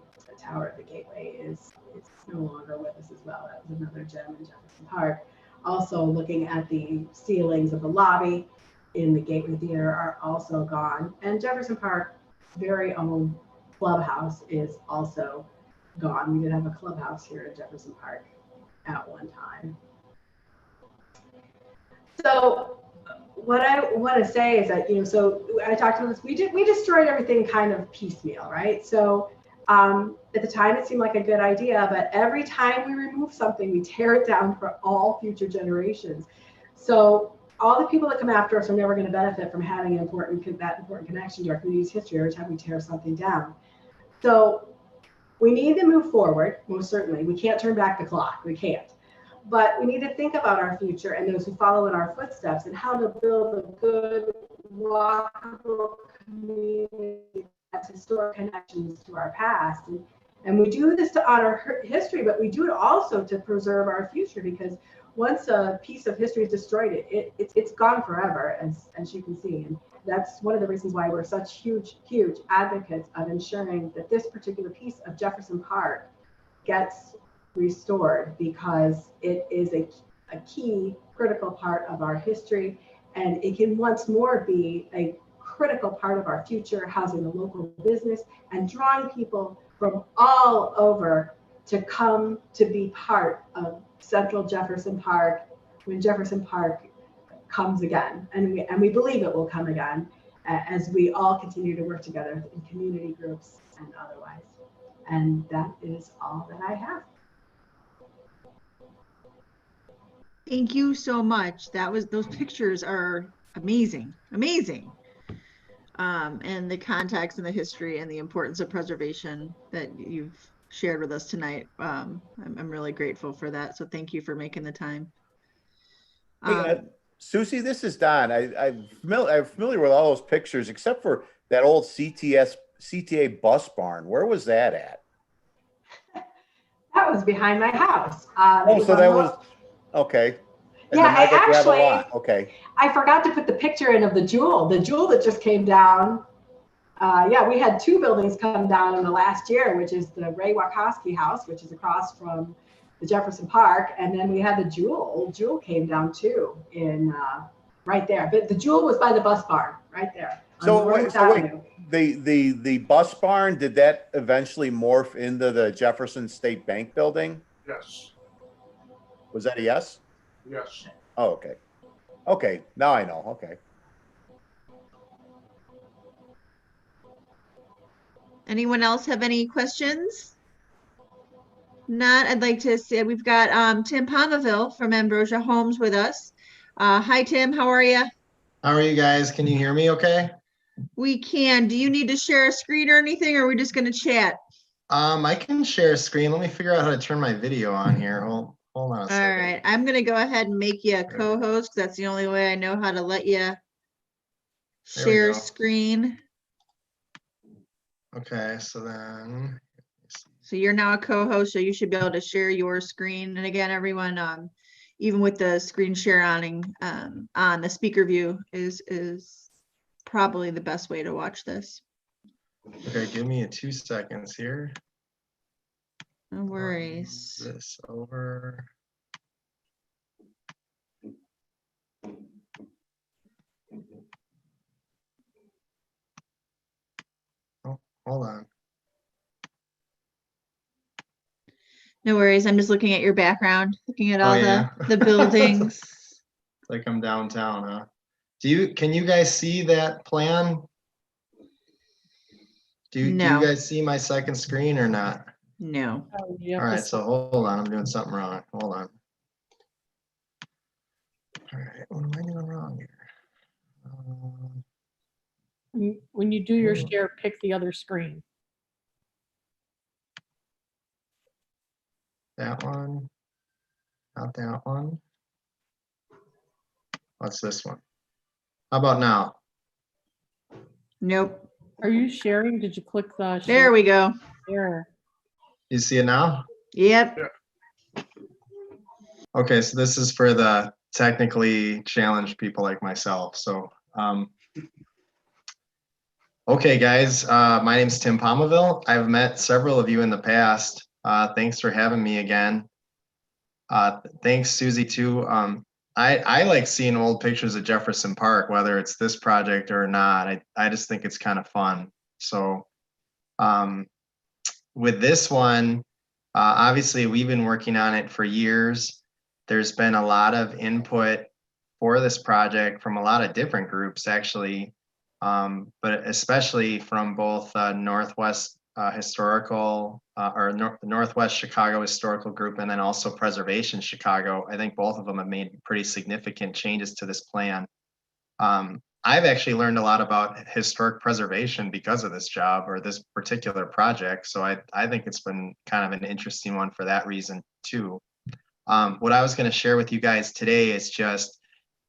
tower of the Gateway is no longer with us as well. That was another gem in Jefferson Park. Also looking at the ceilings of the lobby in the Gateway Theater are also gone. And Jefferson Park's very own clubhouse is also gone. We did have a clubhouse here in Jefferson Park at one time. So what I want to say is that, so I talked about this, we destroyed everything kind of piecemeal, right? So at the time it seemed like a good idea, but every time we remove something, we tear it down for all future generations. So all the people that come after us are never going to benefit from having that important connection to our community's history every time we tear something down. So we need to move forward, most certainly. We can't turn back the clock, we can't. But we need to think about our future and those who follow in our footsteps and how to build a good, walkable community that's historic connections to our past. And we do this to honor history, but we do it also to preserve our future, because once a piece of history is destroyed, it's gone forever, as you can see. And that's one of the reasons why we're such huge advocates of ensuring that this particular piece of Jefferson Park gets restored, because it is a key critical part of our history, and it can once more be a critical part of our future, housing a local business and drawing people from all over to come to be part of Central Jefferson Park when Jefferson Park comes again. And we believe it will come again as we all continue to work together in community groups and otherwise. And that is all that I have. Thank you so much. Those pictures are amazing. And the context and the history and the importance of preservation that you've shared with us tonight. I'm really grateful for that. So thank you for making the time. Hey, Susie, this is Don. I'm familiar with all those pictures, except for that old CTA bus barn. Where was that at? That was behind my house. So that was, okay. Yeah, I actually, okay. I forgot to put the picture in of the jewel that just came down. Yeah, we had two buildings come down in the last year, which is the Ray Wachowski house, which is across from the Jefferson Park. And then we had the old jewel came down too in right there. But the jewel was by the bus barn right there. So wait, the bus barn, did that eventually morph into the Jefferson State Bank building? Yes. Was that a yes? Yes. Oh, okay. Okay, now I know. Okay. Anyone else have any questions? Not, I'd like to say we've got Tim Palmaville from Ambrosia Homes with us. Hi, Tim. How are you? How are you guys? Can you hear me okay? We can. Do you need to share a screen or anything, or are we just going to chat? I can share a screen. Let me figure out how to turn my video on here. Hold on a second. All right. I'm going to go ahead and make you a co-host. That's the only way I know how to let you share screen. Okay, so then. So you're now a co-host, so you should be able to share your screen. And again, everyone, even with the screen share on the speaker view is probably the best way to watch this. Okay, give me 2 seconds here. No worries. This over. Oh, hold on. No worries. I'm just looking at your background, looking at Oh, all yeah. the buildings. It's like I'm downtown, huh? Can you guys see that plan? Do you No. guys see my second screen or not? No. Oh, you have All to right, so hold on, I'm doing something wrong. Hold on. All right, what am I doing wrong here? when you do your Oh. share, pick the other screen. That one, not that one. What's this one? How about now? Nope. Are you sharing? Did you click the There share? we go. There. You see it now? Yep. Okay, so this is for the technically challenged people like myself. So, okay, guys, my name is Tim Palmaville. I've met several of you in the past. Thanks for having me again. Thanks, Susie, too. I like seeing old pictures of Jefferson Park, whether it's this project or not. I just think it's kind of fun. So with this one, obviously we've been working on it for years. There's been a lot of input for this project from a lot of different groups, actually, but especially from both Northwest Historical Northwest Chicago Historical Group and then also Preservation Chicago. I think both of them have made pretty significant changes to this plan. I've actually learned a lot about historic preservation because of this job or this particular project. So I think it's been kind of an interesting one for that reason too. What I was going to share with you guys today is just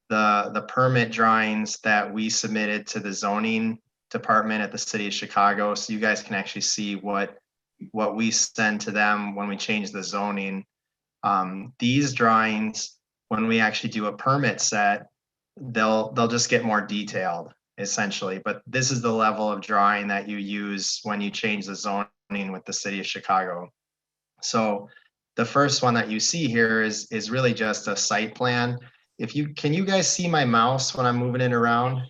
the permit drawings that we submitted to the zoning department at the city of Chicago. So you guys can actually see what we send to them when we change the zoning. These drawings, when we actually do a permit set, they'll just get more detailed essentially, but this is the level of drawing that you use when you change the zoning with the city of Chicago. So the first one that you see here is really just a site plan. Can you guys see my mouse when I'm moving it around?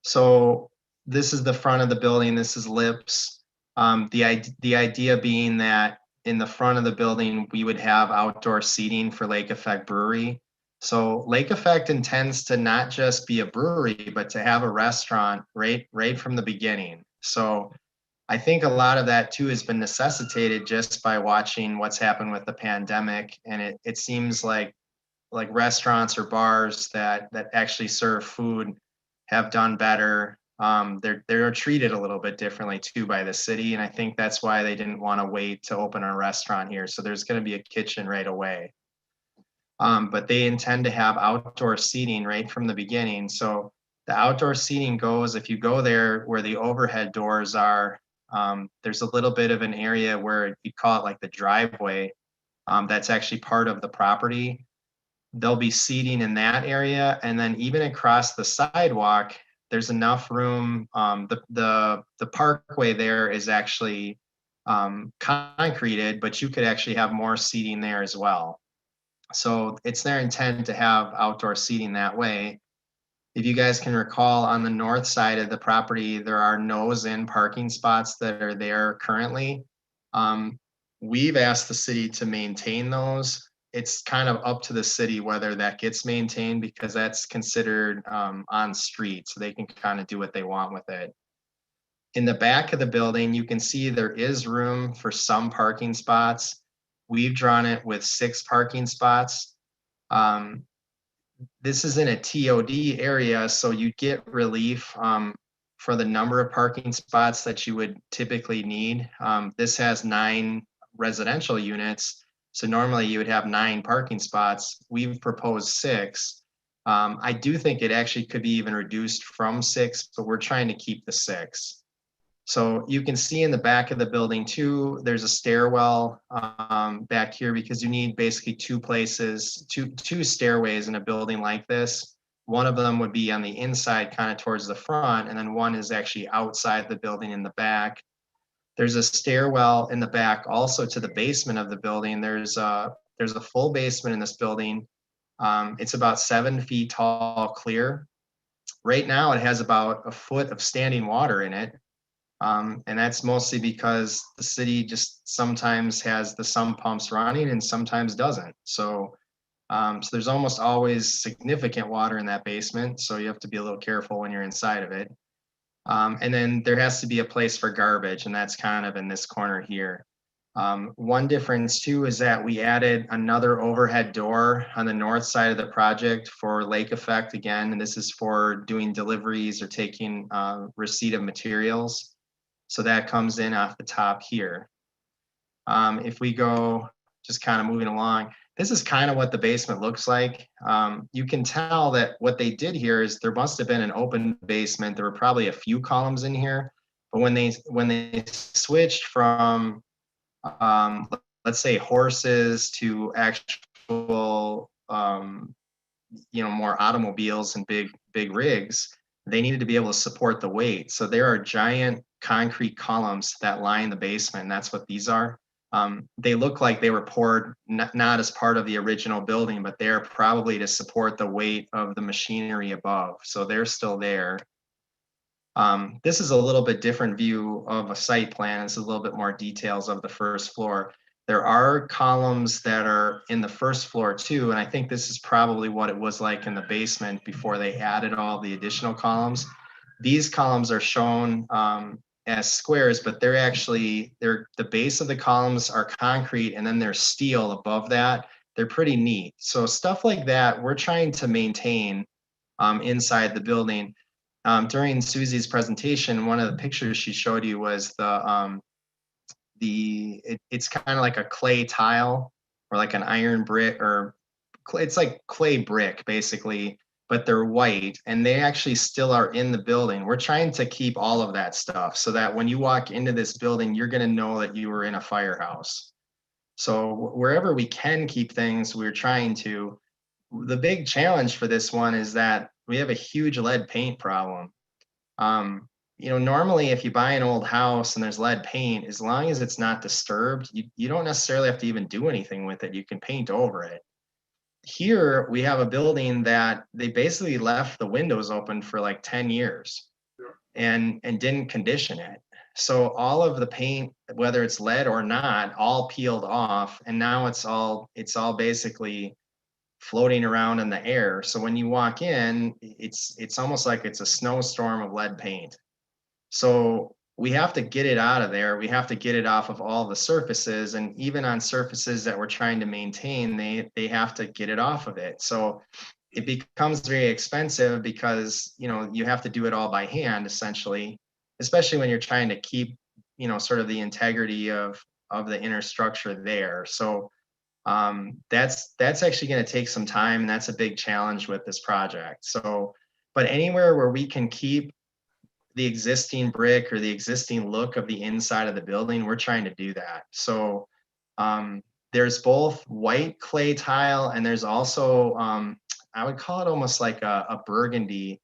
So this is the front of the building, this is Lips. The idea being that in the front of the building, we would have outdoor seating for Lake Effect Brewery. So Lake Effect intends to not just be a brewery, but to have a restaurant right from the beginning. So I think a lot of that too has been necessitated just by watching what's happened with the pandemic. And it seems like restaurants or bars that actually serve food have done better. They're treated a little bit differently too by the city. And I think that's why they didn't want to wait to open a restaurant here. So there's going to be a kitchen right away. But they intend to have outdoor seating right from the beginning. So the outdoor seating goes, if you go there where the overhead doors are, there's a little bit of an area where you call it like the driveway. That's actually part of the property. There'll be seating in that area. And then even across the sidewalk, there's enough room. The parkway there is actually concreted, but you could actually have more seating there as well. So it's their intent to have outdoor seating that way. If you guys can recall, on the north side of the property, there are nose-in parking spots that are there currently. We've asked the city to maintain those. It's kind of up to the city whether that gets maintained because that's considered on street, so they can kind of do what they want with it. In the back of the building, you can see there is room for some parking spots. We've drawn it with 6 parking spots. This is in a TOD area, so you get relief for the number of parking spots that you would typically need. This has 9 residential units, so normally you would have 9 parking spots. We've proposed 6. I do think it actually could be even reduced from 6, but we're trying to keep the 6. So you can see in the back of the building too, there's a stairwell back here because you need basically two places, two stairways in a building like this. One of them would be on the inside, kind of towards the front, and then one is actually outside the building in the back. There's a stairwell in the back also to the basement of the building. There's a full basement in this building. It's about 7 feet tall, clear. Right now, it has about a foot of standing water in it. And that's mostly because the city just sometimes has the sump pumps running and sometimes doesn't. So there's almost always significant water in that basement. So you have to be a little careful when you're inside of it. And then there has to be a place for garbage, and that's kind of in this corner here. One difference too is that we added another overhead door on the north side of the project for lake effect again, and this is for doing deliveries or taking receipt of materials. So that comes in off the top here. If we go just kind of moving along, this is kind of what the basement looks like. You can tell that what they did here is there must have been an open basement. There were probably a few columns in here, but when they switched from let's say horses to actual more automobiles and big rigs, they needed to be able to support the weight. So there are giant concrete columns that line the basement, and that's what these are. They look like they were poured not as part of the original building, but they're probably to support the weight of the machinery above. So they're still there. This is a little bit different view of a site plan. It's a little bit more details of the first floor. There are columns that are in the first floor too, and I think this is probably what it was like in the basement before they added all the additional columns. These columns are shown as squares, but the base of the columns are concrete, and then there's steel above that. They're pretty neat. So stuff like that, we're trying to maintain inside the building. During Susie's presentation, one of the pictures she showed you was it's kind of like a clay tile or like an iron brick, or it's like clay brick basically, but they're white and they actually still are in the building. We're trying to keep all of that stuff so that when you walk into this building, you're going to know that you were in a firehouse. So wherever we can keep things, we're trying to. The big challenge for this one is that we have a huge lead paint problem. Normally if you buy an old house and there's lead paint, as long as it's not disturbed, you don't necessarily have to even do anything with it. You can paint over it. Here we have a building that they basically left the windows open for like 10 years and didn't condition it. So all of the paint, whether it's lead or not, all peeled off, and now it's all basically floating around in the air. So when you walk in, it's almost like it's a snowstorm of lead paint. So we have to get it out of there. We have to get it off of all the surfaces, and even on surfaces that we're trying to maintain, they have to get it off of it. So it becomes very expensive because you have to do it all by hand essentially, especially when you're trying to keep sort of the integrity of the inner structure there. So that's actually going to take some time, and that's a big challenge with this project. So, but anywhere where we can keep the existing brick or the existing look of the inside of the building, we're trying to do that. So there's both white clay tile, and there's also I would call it almost like a burgundy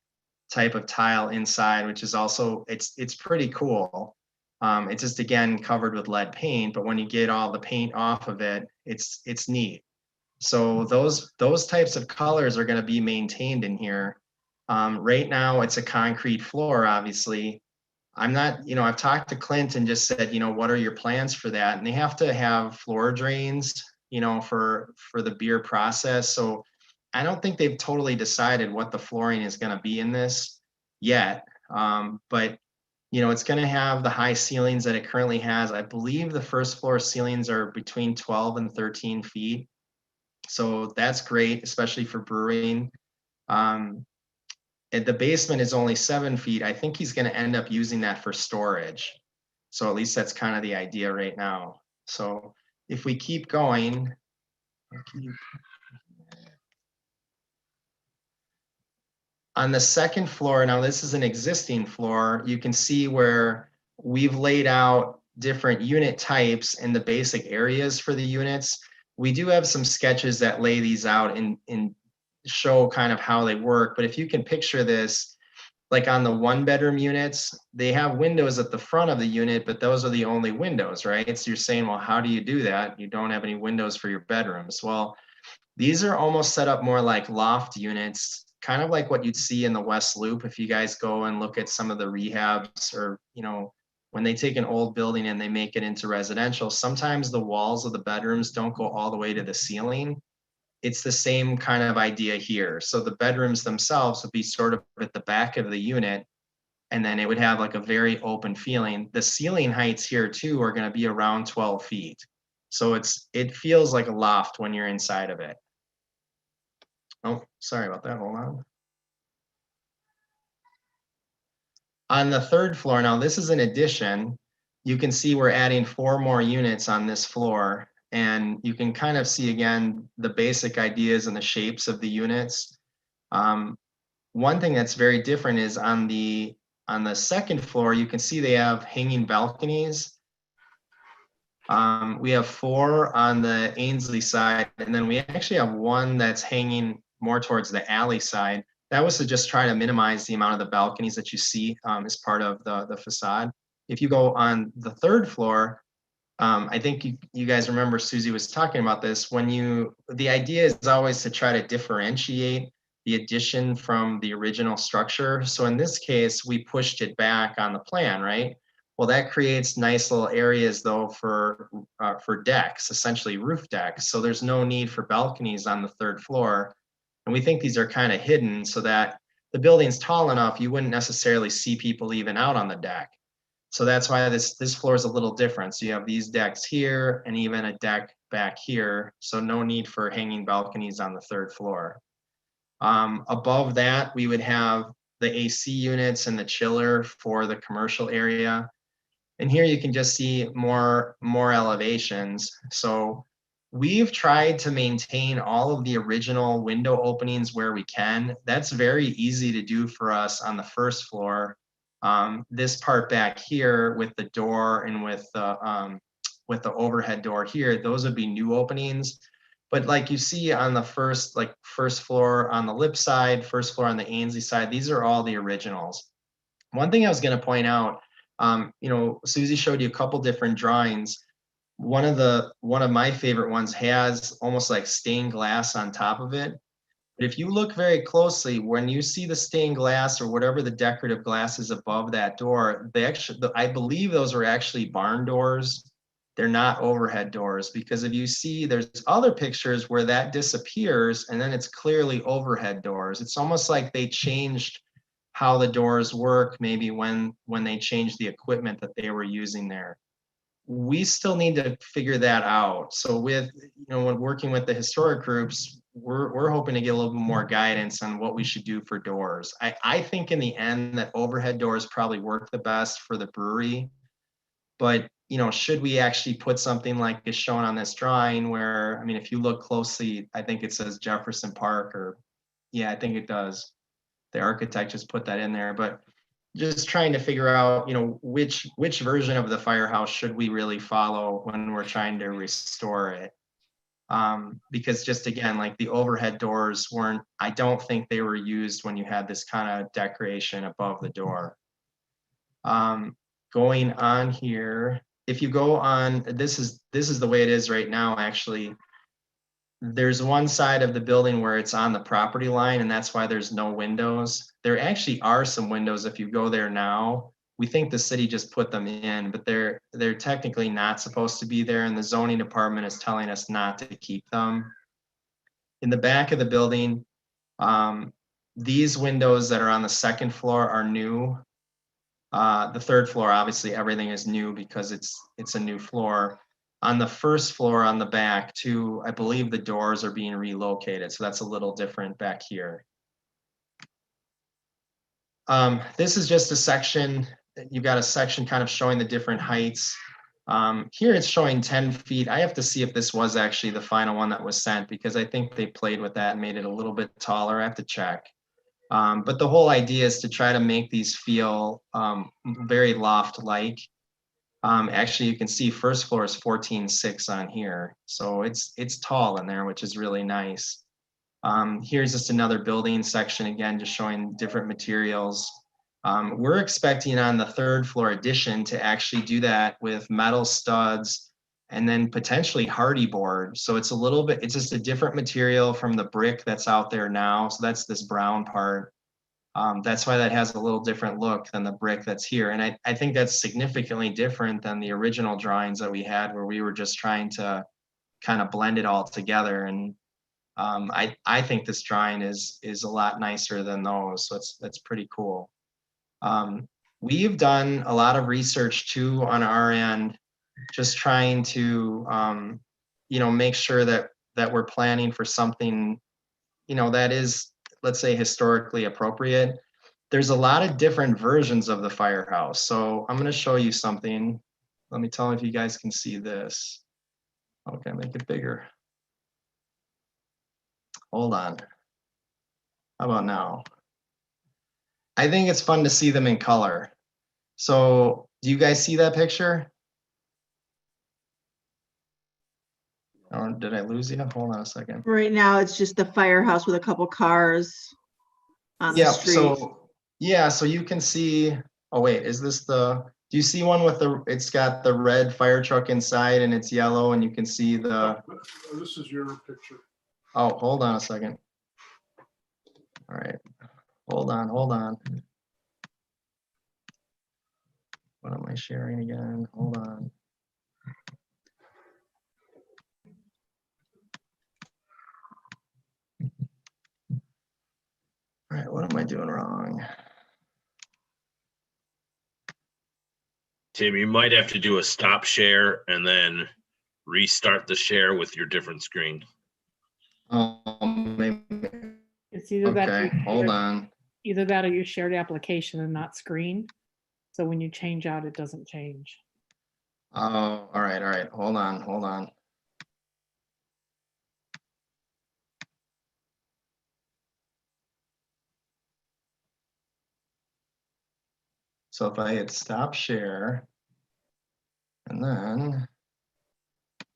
type of tile inside, which is also it's pretty cool. It's just again covered with lead paint, but when you get all the paint off of it, it's neat. So those types of colors are going to be maintained in here. Right now it's a concrete floor, obviously. I'm not, I've talked to Clint and just said, what are your plans for that? And they have to have floor drains, for the beer process. So I don't think they've totally decided what the flooring is going to be in this yet. But it's going to have the high ceilings that it currently has. I believe the first floor ceilings are between 12 and 13 feet. So that's great, especially for brewing. And the basement is only 7 feet. I think he's going to end up using that for storage. So at least that's kind of the idea right now. So if we keep going, on the second floor, now this is an existing floor, you can see where we've laid out different unit types and the basic areas for the units. We do have some sketches that lay these out and show kind of how they work. But if you can picture this, like on the 1-bedroom units, they have windows at the front of the unit, but those are the only windows, right? So you're saying, well, how do you do that? You don't have any windows for your bedrooms. Well, these are almost set up more like loft units, kind of like what you'd see in the West Loop. If you guys go and look at some of the rehabs, or, you know, when they take an old building and they make it into residential, sometimes the walls of the bedrooms don't go all the way to the ceiling. It's the same kind of idea here. So the bedrooms themselves would be sort of at the back of the unit, and then it would have like a very open feeling. The ceiling heights here too are going to be around 12 feet. So it feels like a loft when you're inside of it. Oh, sorry about that. Hold on. On the 3rd floor, now this is an addition. You can see we're adding 4 more units on this floor, and you can kind of see again the basic ideas and the shapes of the units. One thing that's very different is on the 2nd floor, you can see they have hanging balconies. We have 4 on the Ainsley side, and then we actually have 1 that's hanging more towards the alley side. That was to just try to minimize the amount of the balconies that you see as part of the facade. If you go on the 3rd floor, I think you guys remember Susie was talking about this. The idea is always to try to differentiate the addition from the original structure. So in this case, we pushed it back on the plan, right? Well, that creates nice little areas though for decks, essentially roof decks. So there's no need for balconies on the 3rd floor. And we think these are kind of hidden so that the building's tall enough, you wouldn't necessarily see people even out on the deck. So that's why this floor is a little different. So you have these decks here and even a deck back here. So no need for hanging balconies on the 3rd floor. Above that, we would have the AC units and the chiller for the commercial area. And here you can just see more elevations. So we've tried to maintain all of the original window openings where we can. That's very easy to do for us on the 1st floor. This part back here with the door and with the overhead door here, those would be new openings. But like you see on the first floor on the lip side, 1st floor on the Ainsley side, these are all the originals. One thing I was going to point out, you know, Susie showed you a couple different drawings. One of my favorite ones has almost like stained glass on top of it. But if you look very closely, when you see the stained glass or whatever the decorative glass is above that door, I believe those are actually barn doors. They're not overhead doors, because if you see, there's other pictures where that disappears and then it's clearly overhead doors. It's almost like they changed how the doors work, maybe when they changed the equipment that they were using there. We still need to figure that out. So with, you know, when working with the historic groups, we're hoping to get a little bit more guidance on what we should do for doors. I think in the end that overhead doors probably work the best for the brewery, but you know, should we actually put something like is shown on this drawing where, I mean, if you look closely, I think it says Jefferson Park, or yeah, I think it does. The architect just put that in there, but just trying to figure out, you know, which version of the firehouse should we really follow when we're trying to restore it. Because just again, like the overhead doors I don't think they were used when you had this kind of decoration above the door. Going on here, if you go on, this is the way it is right now, actually. There's one side of the building where it's on the property line, and that's why there's no windows. There actually are some windows if you go there now. We think the city just put them in, but they're technically not supposed to be there, and the zoning department is telling us not to keep them. In the back of the building, these windows that are on the 2nd floor are new. The 3rd floor, obviously, everything is new because it's a new floor. On the 1st floor on the back too, I believe the doors are being relocated. So that's a little different back here. This is just a section. You've got a section kind of showing the different heights. Here it's showing 10 feet. I have to see if this was actually the final one that was sent, because I think they played with that and made it a little bit taller. I have to check. But the whole idea is to try to make these feel very loft-like. Actually, you can see first floor is 14.6 on here. So it's tall in there, which is really nice. Here's just another building section, again, just showing different materials. We're expecting on the third floor addition to actually do that with metal studs and then potentially hardy board. So it's a little bit, it's just a different material from the brick that's out there now. So that's this brown part. That's why that has a little different look than the brick that's here. And I think that's significantly different than the original drawings that we had, where we were just trying to kind of blend it all together. And I think this drawing is a lot nicer than those. So that's pretty cool. We've done a lot of research too on our end, just trying to make sure that we're planning for something that is, let's say, historically appropriate. There's a lot of different versions of the firehouse. So I'm going to show you something. Let me tell if you guys can see this. Okay, make it bigger. Hold on. How about now? I think it's fun to see them in color. So do you guys see that picture? Or did I lose you? Hold on a second. Right now, it's just the firehouse with a couple cars on the street. So you can see, oh wait, is this do you see one with it's got the red fire truck inside and it's yellow and you can see the. This is your picture. Oh, hold on a second. All right, hold on. What am I sharing again? Hold on. All right, what am I doing wrong? Tim, you might have to do a stop share and then restart the share with your different screen. Maybe. It's either that. Okay, hold on. Either that or you shared application and not screen. So when you change out, it doesn't change. Oh, all right. Hold on. So if I hit stop share and then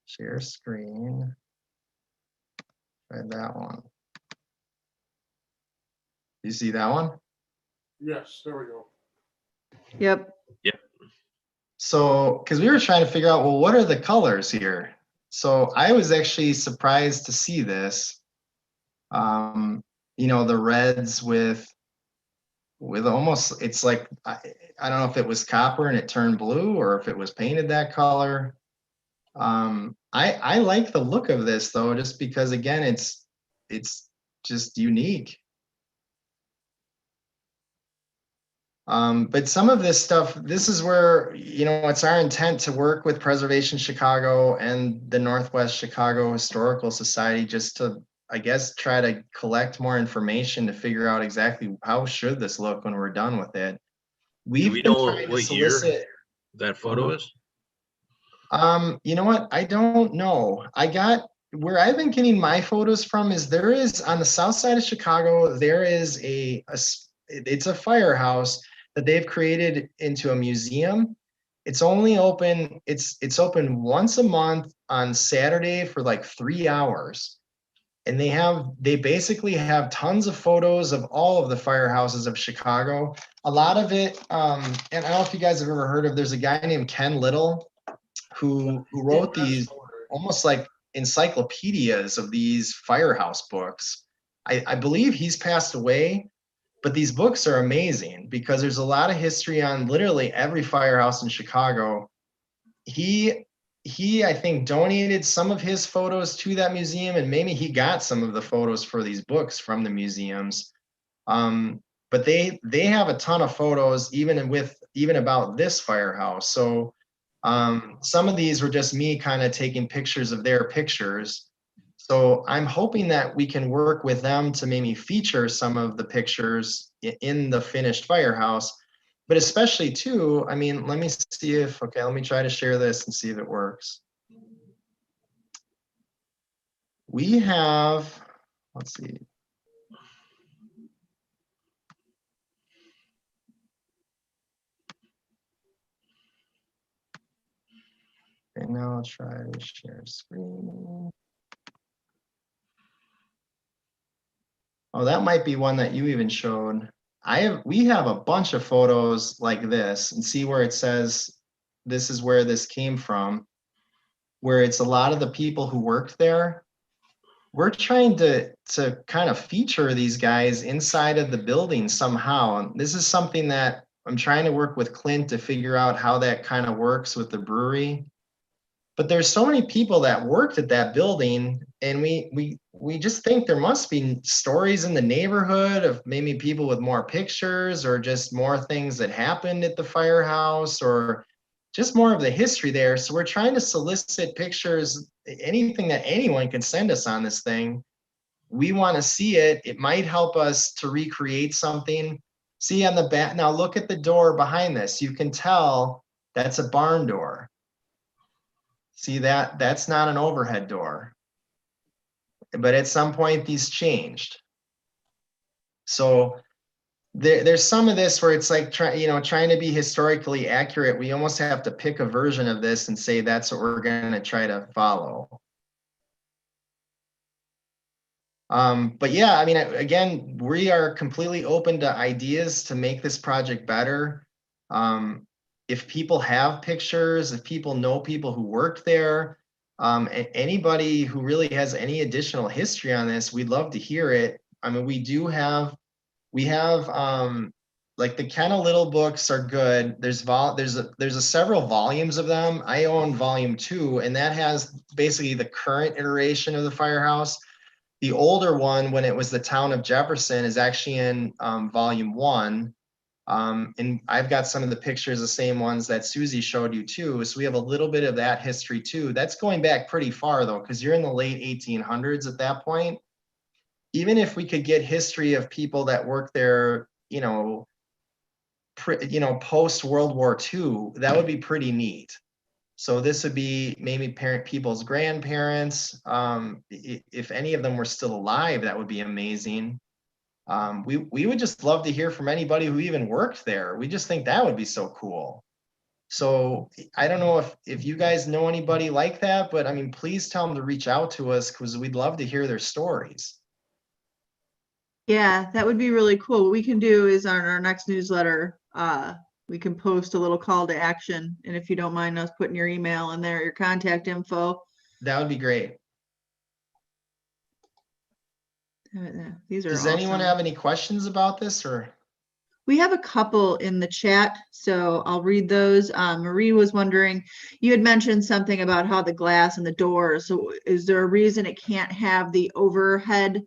share screen, try that one. You see that one? Yes, there we go. Yep. So, because we were trying to figure out, well, what are the colors here? So I was actually surprised to see this. The reds with almost, it's like, I don't know if it was copper and it turned blue or if it was painted that color. I like the look of this though, just because again, it's just unique. But some of this stuff, this is where, it's our intent to work with Preservation Chicago and the Northwest Chicago Historical Society just to, I guess, try to collect more information to figure out exactly how should this look when we're done with it. Do we know what year that photo is? You know what? I don't know. Where I've been getting my photos from is there is on the south side of Chicago, there is it's a firehouse that they've created into a museum. It's only open, it's open once a month on Saturday for like 3 hours. And they basically have tons of photos of all of the firehouses of Chicago. A lot of it, and I don't know if you guys have ever heard of, there's a guy named Ken Little who wrote these almost like encyclopedias of these firehouse books. I believe he's passed away, but these books are amazing because there's a lot of history on literally every firehouse in Chicago. He I think donated some of his photos to that museum, and maybe he got some of the photos for these books from the museums. But they have a ton of photos even about this firehouse. So some of these were just me kind of taking pictures of their pictures. So I'm hoping that we can work with them to maybe feature some of the pictures in the finished firehouse, but especially too, I mean, let me see let me try to share this and see if it works. We have, let's see. right now. I'll try to share screen. Oh, that might be one that you even showed. We have a bunch of photos like this, and see where it says this is where this came from, where it's a lot of the people who worked there. We're trying to kind of feature these guys inside of the building somehow. And this is something that I'm trying to work with Clint to figure out how that kind of works with the brewery. But there's so many people that worked at that building, and we just think there must be stories in the neighborhood of maybe people with more pictures, or just more things that happened at the firehouse, or just more of the history there. So we're trying to solicit pictures, anything that anyone can send us on this thing. We want to see it. It might help us to recreate something. See on the back, now look at the door behind this. You can tell that's a barn door. See that? That's not an overhead door. But at some point these changed. So there's some of this where it's like trying to be historically accurate. We almost have to pick a version of this and say that's what we're going to try to follow. But yeah, I mean, again, we are completely open to ideas to make this project better. If people have pictures, if people know people who worked there, anybody who really has any additional history on this, we'd love to hear it. I mean, we have like the Kenna Little books are good. There's several volumes of them. I own volume 2, and that has basically the current iteration of the firehouse. The older one, when it was the town of Jefferson, is actually in volume 1. And I've got some of the pictures, the same ones that Susie showed you too. So we have a little bit of that history too. That's going back pretty far though, because you're in the late 1800s at that point. Even if we could get history of people that worked there, post World War II, that would be pretty neat. So this would be maybe people's grandparents. If any of them were still alive, that would be amazing. We would just love to hear from anybody who even worked there. We just think that would be so cool. So I don't know if you guys know anybody like that, but I mean, please tell them to reach out to us, because we'd love to hear their stories. Yeah, that would be really cool. What we can do is on our next newsletter, we can post a little call to action. And if you don't mind us putting your email in there, your contact info. That would be great. These are Does awesome. anyone have any questions about this, or? We have a couple in the chat, so I'll read those. Marie was wondering, you had mentioned something about how the glass and the doors. So is there a reason it can't have the overhead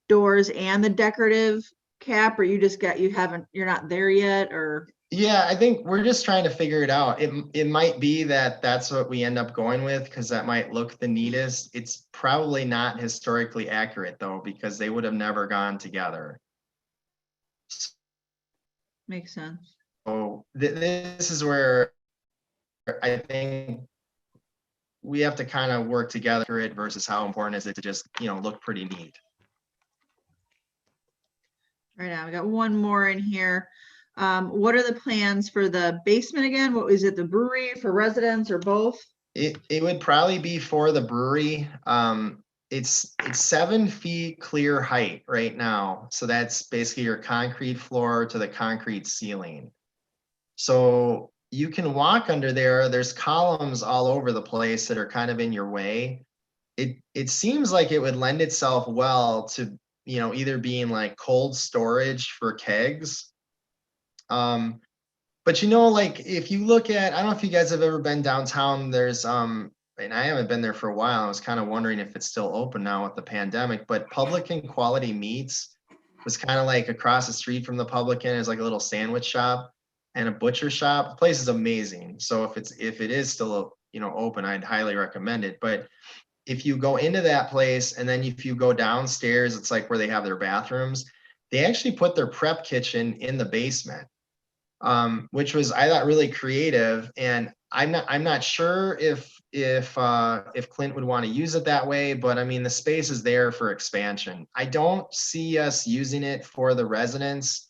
doors and the decorative cap, or you're not there yet, or? Yeah, I think we're just trying to figure it out. It might be that that's what we end up going with, because that might look the neatest. It's probably not historically accurate though, because they would have never gone together. Makes sense. So this is where I think we have to kind of work together for it versus how important is it to just, look pretty neat. Right now, we got one more in here. What are the plans for the basement again? What is it, the brewery, for residents, or both? It would probably be for the brewery. It's 7 feet clear height right now. So that's basically your concrete floor to the concrete ceiling. So you can walk under there. There's columns all over the place that are kind of in your way. It seems like it would lend itself well to, either being like cold storage for kegs. But like if you look at, I don't know if you guys have ever been downtown, there's and I haven't been there for a while. I was kind of wondering if it's still open now with the pandemic, but Public and Quality Meats was kind of like across the street from the Publican is like a little sandwich shop and a butcher shop. The place is amazing. So if it is still, open, I'd highly recommend it. But if you go into that place and then if you go downstairs, it's like where they have their bathrooms. They actually put their prep kitchen in the basement, which was, I thought, really creative. And I'm not sure if Clint would want to use it that way, but I mean, the space is there for expansion. I don't see us using it for the residents.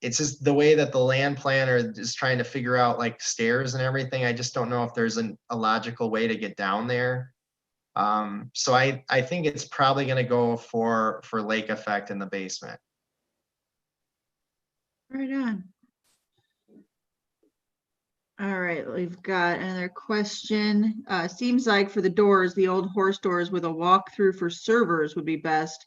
It's just the way that the land planner is trying to figure out like stairs and everything. I just don't know if there's a logical way to get down there. So I think it's probably going to go for lake effect in the basement. Right on. All right, we've got another question. Seems like for the doors, the old horse doors with a walkthrough for servers would be best,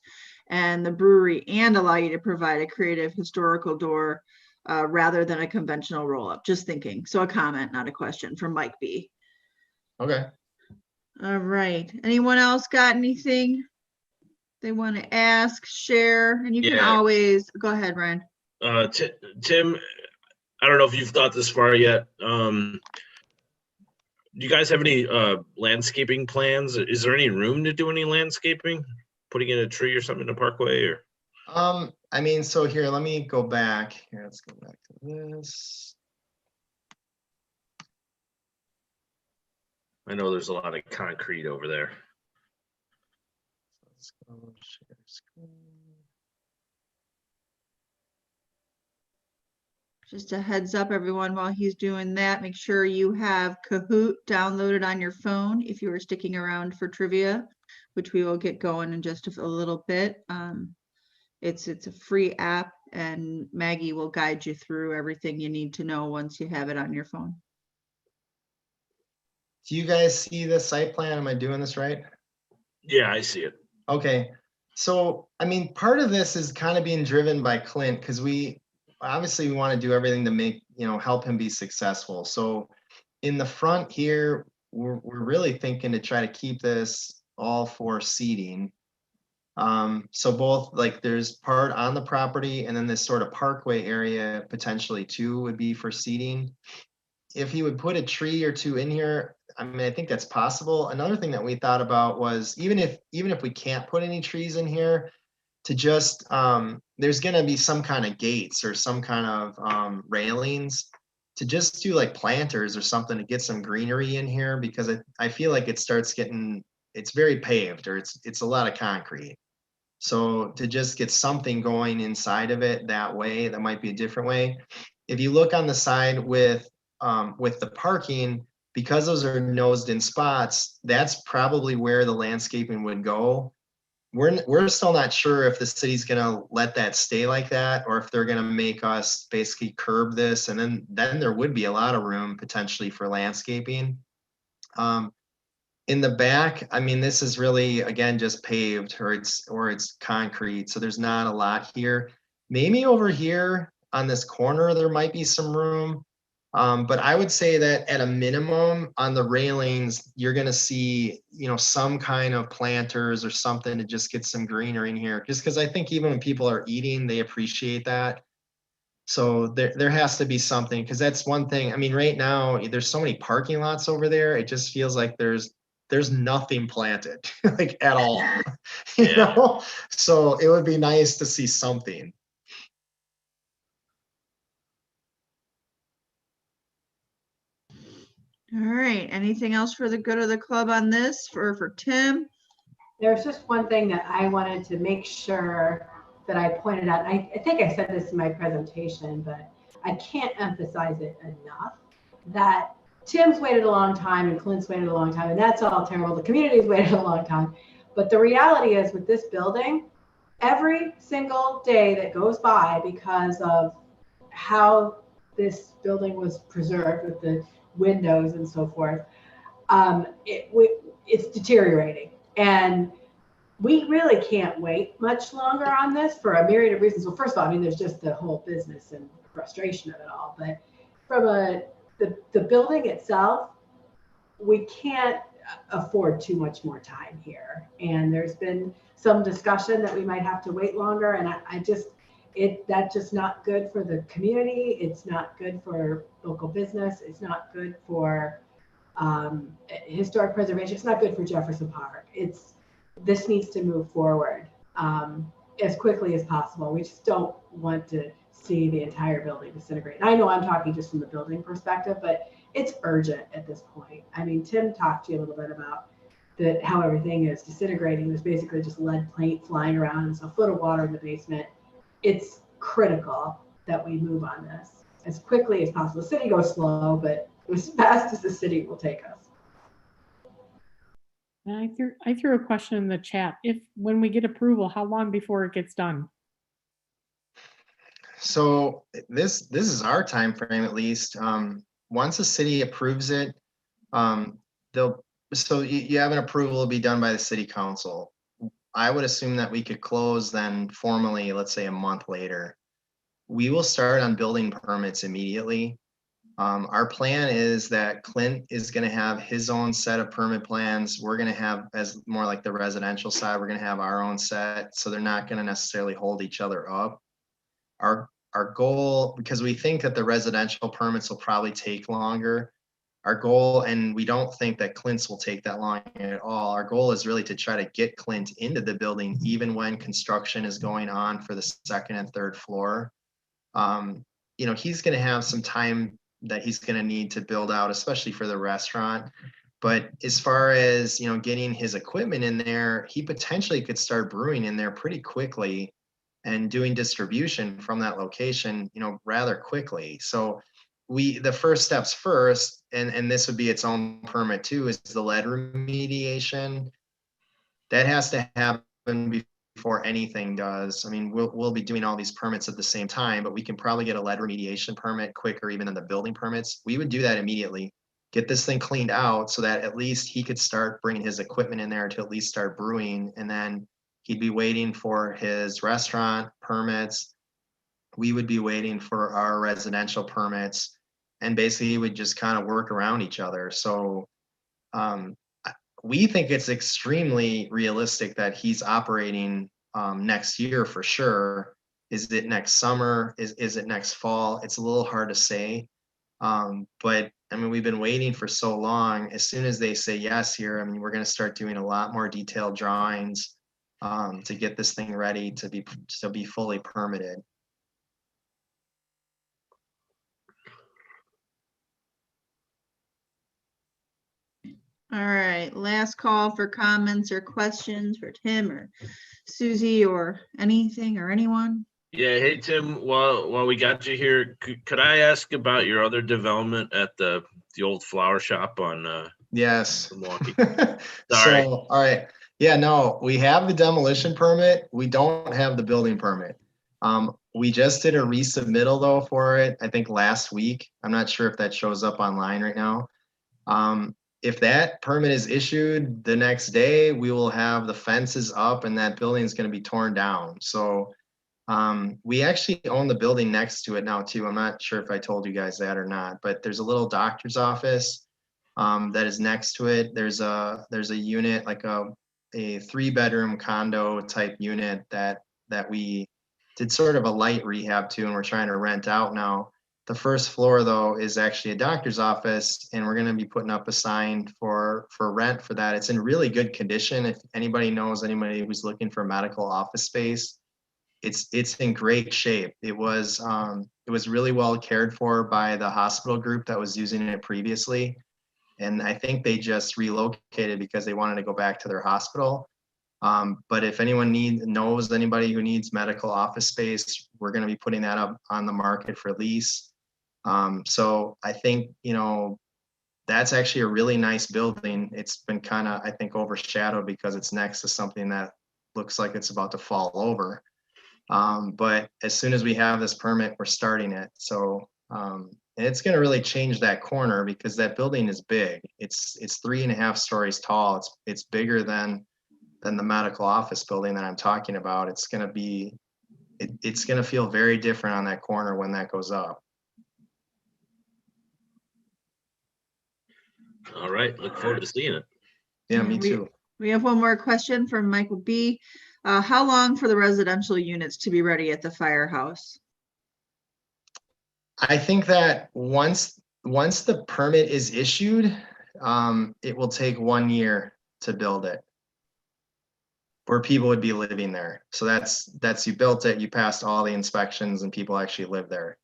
and the brewery, and allow you to provide a creative historical door rather than a conventional roll-up. Just thinking. So a comment, not a question, from Mike B. Okay. All right. Anyone else got anything they want to ask, share? And you can Yeah. always go ahead, Ryan. Tim, I don't know if you've thought this far yet. Do you guys have any landscaping plans? Is there any room to do any landscaping? Putting in a tree or something in the parkway, or? I mean, so here, let me go back. Here, let's go back to this. I know there's a lot of concrete over there. Let's go share screen. Just a heads up, everyone, while he's doing that, make sure you have Kahoot downloaded on your phone if you are sticking around for trivia, which we will get going in just a little bit. It's a free app, and Maggie will guide you through everything you need to know once you have it on your phone. Do you guys see the site plan? Am I doing this right? Yeah, I see it. Okay. So, I mean, part of this is kind of being driven by Clint, because we obviously want to do everything to make, help him be successful. So in the front here, we're really thinking to try to keep this all for seating. So both, like, there's part on the property, and then this sort of parkway area potentially too would be for seating. If he would put a tree or two in here, I mean, I think that's possible. Another thing that we thought about was even if we can't put any trees in here, to just there's going to be some kind of gates or some kind of railings, to just do like planters or something to get some greenery in here, because I feel like it starts getting, it's very paved, or it's a lot of concrete. So to just get something going inside of it that way, that might be a different way. If you look on the side with the parking, because those are nosed in spots, that's probably where the landscaping would go. We're still not sure if the city's gonna let that stay like that, or if they're gonna make us basically curb this, and then there would be a lot of room potentially for landscaping. In the back, I mean, this is really, again, just paved, or it's concrete, so there's not a lot here. Maybe over here on this corner there might be some room. But I would say that at a minimum on the railings, you're going to see, some kind of planters or something to just get some greenery in here. Just because I think even when people are eating, they appreciate that. So there has to be something, because that's one thing. I mean, right now there's so many parking lots over there. It just feels like there's nothing planted like at all. you know? So it would be nice to see something. All right. Anything else for the good of the club on this for Tim? There's just one thing that I wanted to make sure that I pointed out. I think I said this in my presentation, but I can't emphasize it enough, that Tim's waited a long time and Clint's waited a long time, and that's all terrible. The community's waited a long time. But the reality is, with this building, every single day that goes by, because of how this building was preserved with the windows and so forth, it's deteriorating. And we really can't wait much longer on this for a myriad of reasons. Well, first of all, I mean, there's just the whole business and frustration of it all. But from the building itself, we can't afford too much more time here. And there's been some discussion that we might have to wait longer. And that's just not good for the community. It's not good for local business. It's not good for historic preservation. It's not good for Jefferson Park. This needs to move forward as quickly as possible. We just don't want to see the entire building disintegrate. And I know I'm talking just from the building perspective, but it's urgent at this point. I mean, Tim talked to you a little bit about how everything is disintegrating. There's basically just lead paint flying around and so a foot of water in the basement. It's critical that we move on this as quickly as possible. The city goes slow, but as fast as the city will take us. And I threw a question in the chat. When we get approval, how long before it gets done? So this is our time frame at least. Once the city approves it, you have an approval, it'll be done by the city council. I would assume that we could close then formally, let's say a month later. We will start on building permits immediately. Our plan is that Clint is going to have his own set of permit plans. We're going to have, as more like the residential side, we're going to have our own set. So they're not going to necessarily hold each other up. Our goal, because we think that the residential permits will probably take longer. Our goal, and we don't think that Clint's will take that long at all. Our goal is really to try to get Clint into the building, even when construction is going on for the second and third floor. He's going to have some time that he's going to need to build out, especially for the restaurant. But as far as, getting his equipment in there, he potentially could start brewing in there pretty quickly and doing distribution from that location, rather quickly. So the first steps first, and this would be its own permit too, is the lead remediation. That has to happen before anything does. I mean, we'll be doing all these permits at the same time, but we can probably get a lead remediation permit quicker even than the building permits. We would do that immediately, get this thing cleaned out so that at least he could start bringing his equipment in there to at least start brewing. And then he'd be waiting for his restaurant permits. We would be waiting for our residential permits, and basically we would just kind of work around each other. So we think it's extremely realistic that he's operating next year for sure. Is it next summer? Is it next fall? It's a little hard to say. But I mean, we've been waiting for so long. As soon as they say yes here, I mean, we're going to start doing a lot more detailed drawings to get this thing ready to be fully permitted. All right, last call for comments or questions for Tim or Susie or anything or anyone. Yeah, hey Tim, while we got you here, could I ask about your other development at the old flower shop on Yes. Milwaukee? So, all right. Yeah, no, we have the demolition permit. We don't have the building permit. We just did a resubmittal though for it, I think last week. I'm not sure if that shows up online right now. If that permit is issued the next day, we will have the fences up and that building is going to be torn down. So we actually own the building next to it now too. I'm not sure if I told you guys that or not, but there's a little doctor's office that is next to it. There's a unit, like a 3-bedroom condo type unit that we did sort of a light rehab to, and we're trying to rent out now. The first floor though is actually a doctor's office, and we're going to be putting up a sign for rent for that. It's in really good condition. If anybody knows anybody who's looking for medical office space, it's in great shape. It was really well cared for by the hospital group that was using it previously. And I think they just relocated because they wanted to go back to their hospital. But if anyone knows anybody who needs medical office space, we're going to be putting that up on the market for lease. So I think, that's actually a really nice building. It's been kind of, I think, overshadowed because it's next to something that looks like it's about to fall over. But as soon as we have this permit, we're starting it. So and it's going to really change that corner because that building is big. It's 3.5 stories tall. It's bigger than the medical office building that I'm talking about. It's going to feel very different on that corner when that goes up. All right, look forward to seeing it. Yeah, me too. We have one more question from Michael B. How long for the residential units to be ready at the firehouse? I think that once the permit is issued, it will take 1 year to build it, where people would be living there. So that's you built it, you passed all the inspections, and people actually live there.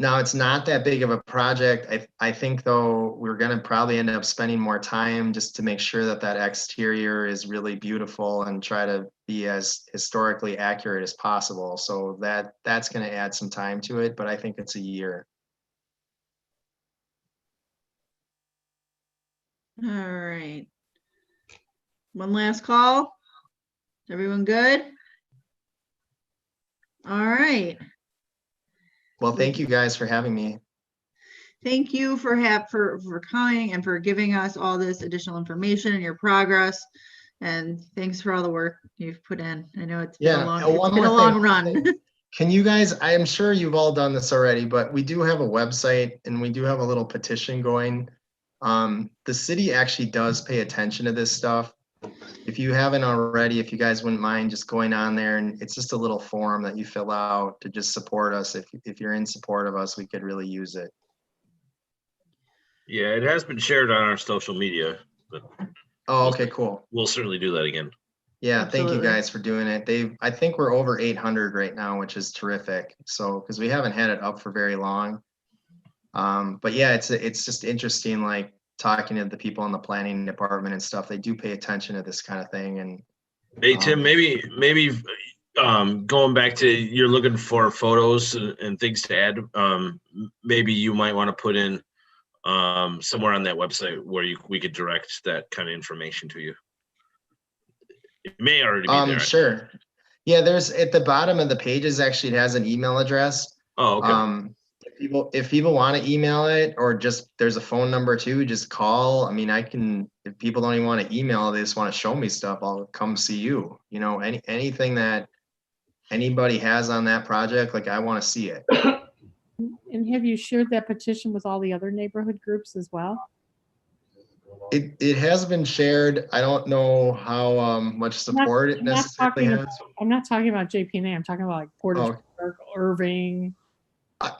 Now, it's not that big of a project. I think though, we're gonna probably end up spending more time just to make sure that that exterior is really beautiful and try to be as historically accurate as possible. So that's gonna add some time to it, but I think it's a year. All right. One last call. Everyone good? All right. Well, thank you guys for having me. Thank you for coming and for giving us all this additional information and your progress. And thanks for all the work you've put in. I know it's been a long, one it's been a more long thing. run. Can you guys, I am sure you've all done this already, but we do have a website and we do have a little petition going. The city actually does pay attention to this stuff. If you haven't already, if you guys wouldn't mind just going on there, and it's just a little form that you fill out to just support us. If you're in support of us, we could really use it. Yeah, it has been shared on our social media, but Oh, okay, cool. we'll certainly do that again. Yeah, thank you Absolutely. guys for doing it. I think we're over 800 right now, which is terrific. So, because we haven't had it up for very long. But yeah, it's just interesting, like talking to the people in the planning department and stuff. They do pay attention to this kind of thing. And Hey, Tim, maybe going back to, you're looking for photos and things to add. Maybe you might want to put in somewhere on that website where we could direct that kind of information to you. It may already be there. Sure. Yeah, there's at the bottom of the pages, actually, it has an email address. Oh, okay. If people want to email it, or just there's a phone number too, just call. I mean, I can, if people don't even want to email, they just want to show me stuff, I'll come see you. You know, anything that anybody has on that project, like I want to see it. And have you shared that petition with all the other neighborhood groups as well? It has been shared. I don't know how much support it necessarily has. I'm not talking about JPNA. I'm talking about like Portage Park, Irving.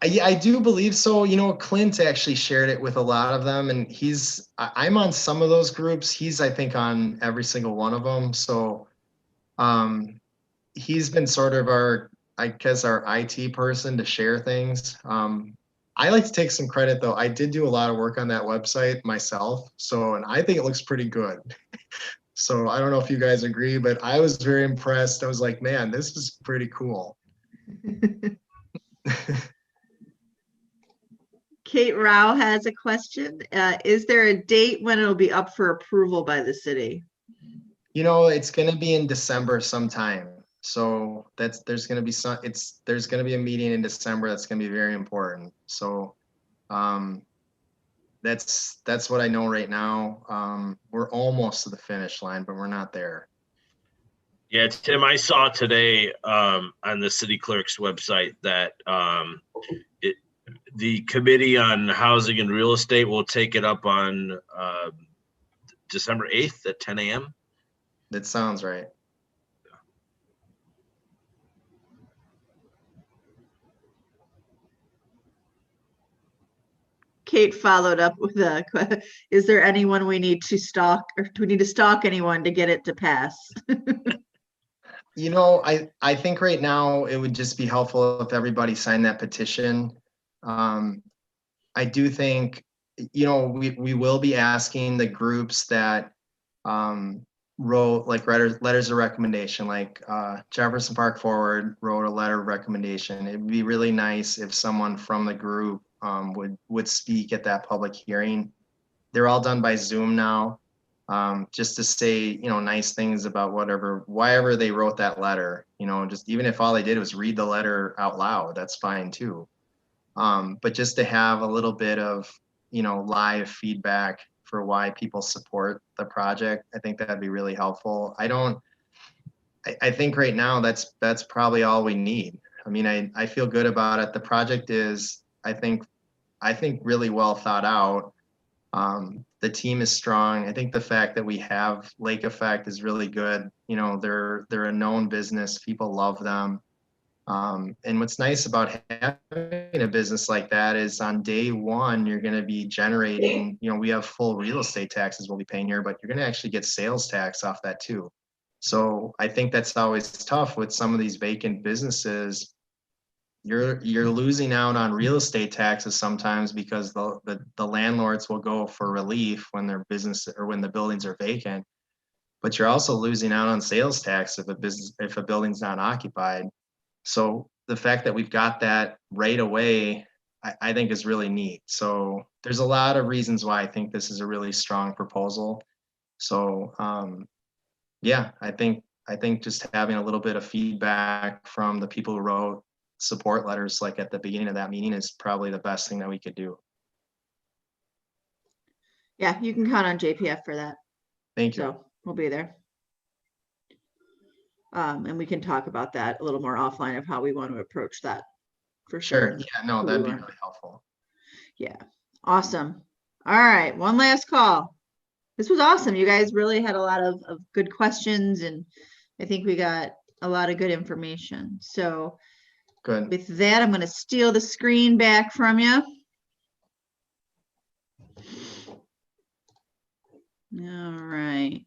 Yeah, I do believe so. You know, Clint actually shared it with a lot of them, and I'm on some of those groups. He's, I think, on every single one of them. So, he's been sort of our IT person to share things. I like to take some credit though. I did do a lot of work on that website myself. So, and I think it looks pretty good. So I don't know if you guys agree, but I was very impressed. I was like, man, this is pretty cool. Kate Rao has a question. Is there a date when it'll be up for approval by the city? You know, it's going to be in December sometime. So there's going to be a meeting in December that's going to be very important. So that's what I know right now. We're almost to the finish line, but we're not there. Yeah, Tim, I saw today on the city clerk's website that the Committee on Housing and Real Estate will take it up on December 8th at 10 a.m. That sounds right. Kate followed up with is there anyone we need to stalk, or do we need to stalk anyone to get it to pass? You know, I think right now it would just be helpful if everybody signed that petition. I do think, you know, we will be asking the groups that wrote like letters of recommendation, like Jefferson Park Forward wrote a letter of recommendation. It'd be really nice if someone from the group would speak at that public hearing. They're all done by Zoom now, just to say, you know, nice things about why they wrote that letter, you know, just even if all they did was read the letter out loud, that's fine too. But just to have a little bit of, you know, live feedback for why people support the project, I think that'd be really helpful. I think right now that's probably all we need. I mean, I feel good about it. The project is, I think really well thought out. The team is strong. I think the fact that we have Lake Effect is really good. You know, they're a known business. People love them. And what's nice about having a business like that is on day one, you're going to be generating, you know, we have full real estate taxes we'll be paying here, but you're going to actually get sales tax off that too. So I think that's always tough with some of these vacant businesses. you're losing out on real estate taxes sometimes because the landlords will go for relief when their business or when the buildings are vacant. But you're also losing out on sales tax if a building's not occupied. So the fact that we've got that right away, I think is really neat. So there's a lot of reasons why I think this is a really strong proposal. So yeah, I think just having a little bit of feedback from the people who wrote support letters like at the beginning of that meeting is probably the best thing that we could do. Yeah, you can count on JPF for that. Thank you. So we'll be there. And we can talk about that a little more offline of how we want to approach that for sure. Sure. Yeah, no, Who that'd we be want. really helpful. Yeah, awesome. All right, one last call. This was awesome. You guys really had a lot of good questions, and I think we got a lot of good information. So Good. with that, I'm going to steal the screen back from you. All right.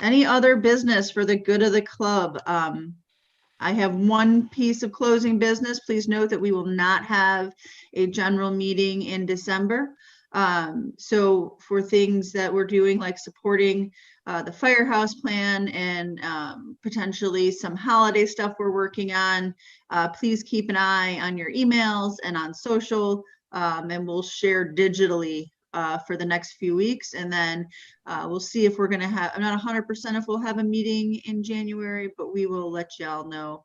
Any other business for the good of the club? I have one piece of closing business. Please note that we will not have a general meeting in December. So for things that we're doing, like supporting the firehouse plan and potentially some holiday stuff we're working on, please keep an eye on your emails and on social, and we'll share digitally for the next few weeks. And then we'll see if we're going to have, I'm not 100% if we'll have a meeting in January, but we will let y'all know.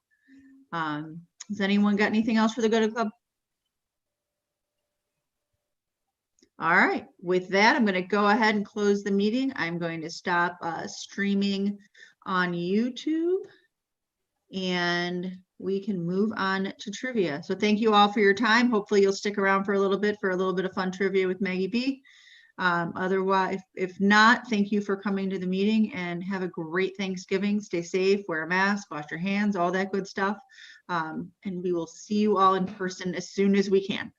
Has anyone got anything else for the good of the club? All right, with that, I'm going to go ahead and close the meeting. I'm going to stop streaming on YouTube, and we can move on to trivia. So thank you all for your time. Hopefully you'll stick around for a little bit of fun trivia with Maggie B. Otherwise, if not, thank you for coming to the meeting, and have a great Thanksgiving. Stay safe, wear a mask, wash your hands, all that good stuff. And we will see you all in person as soon as we can.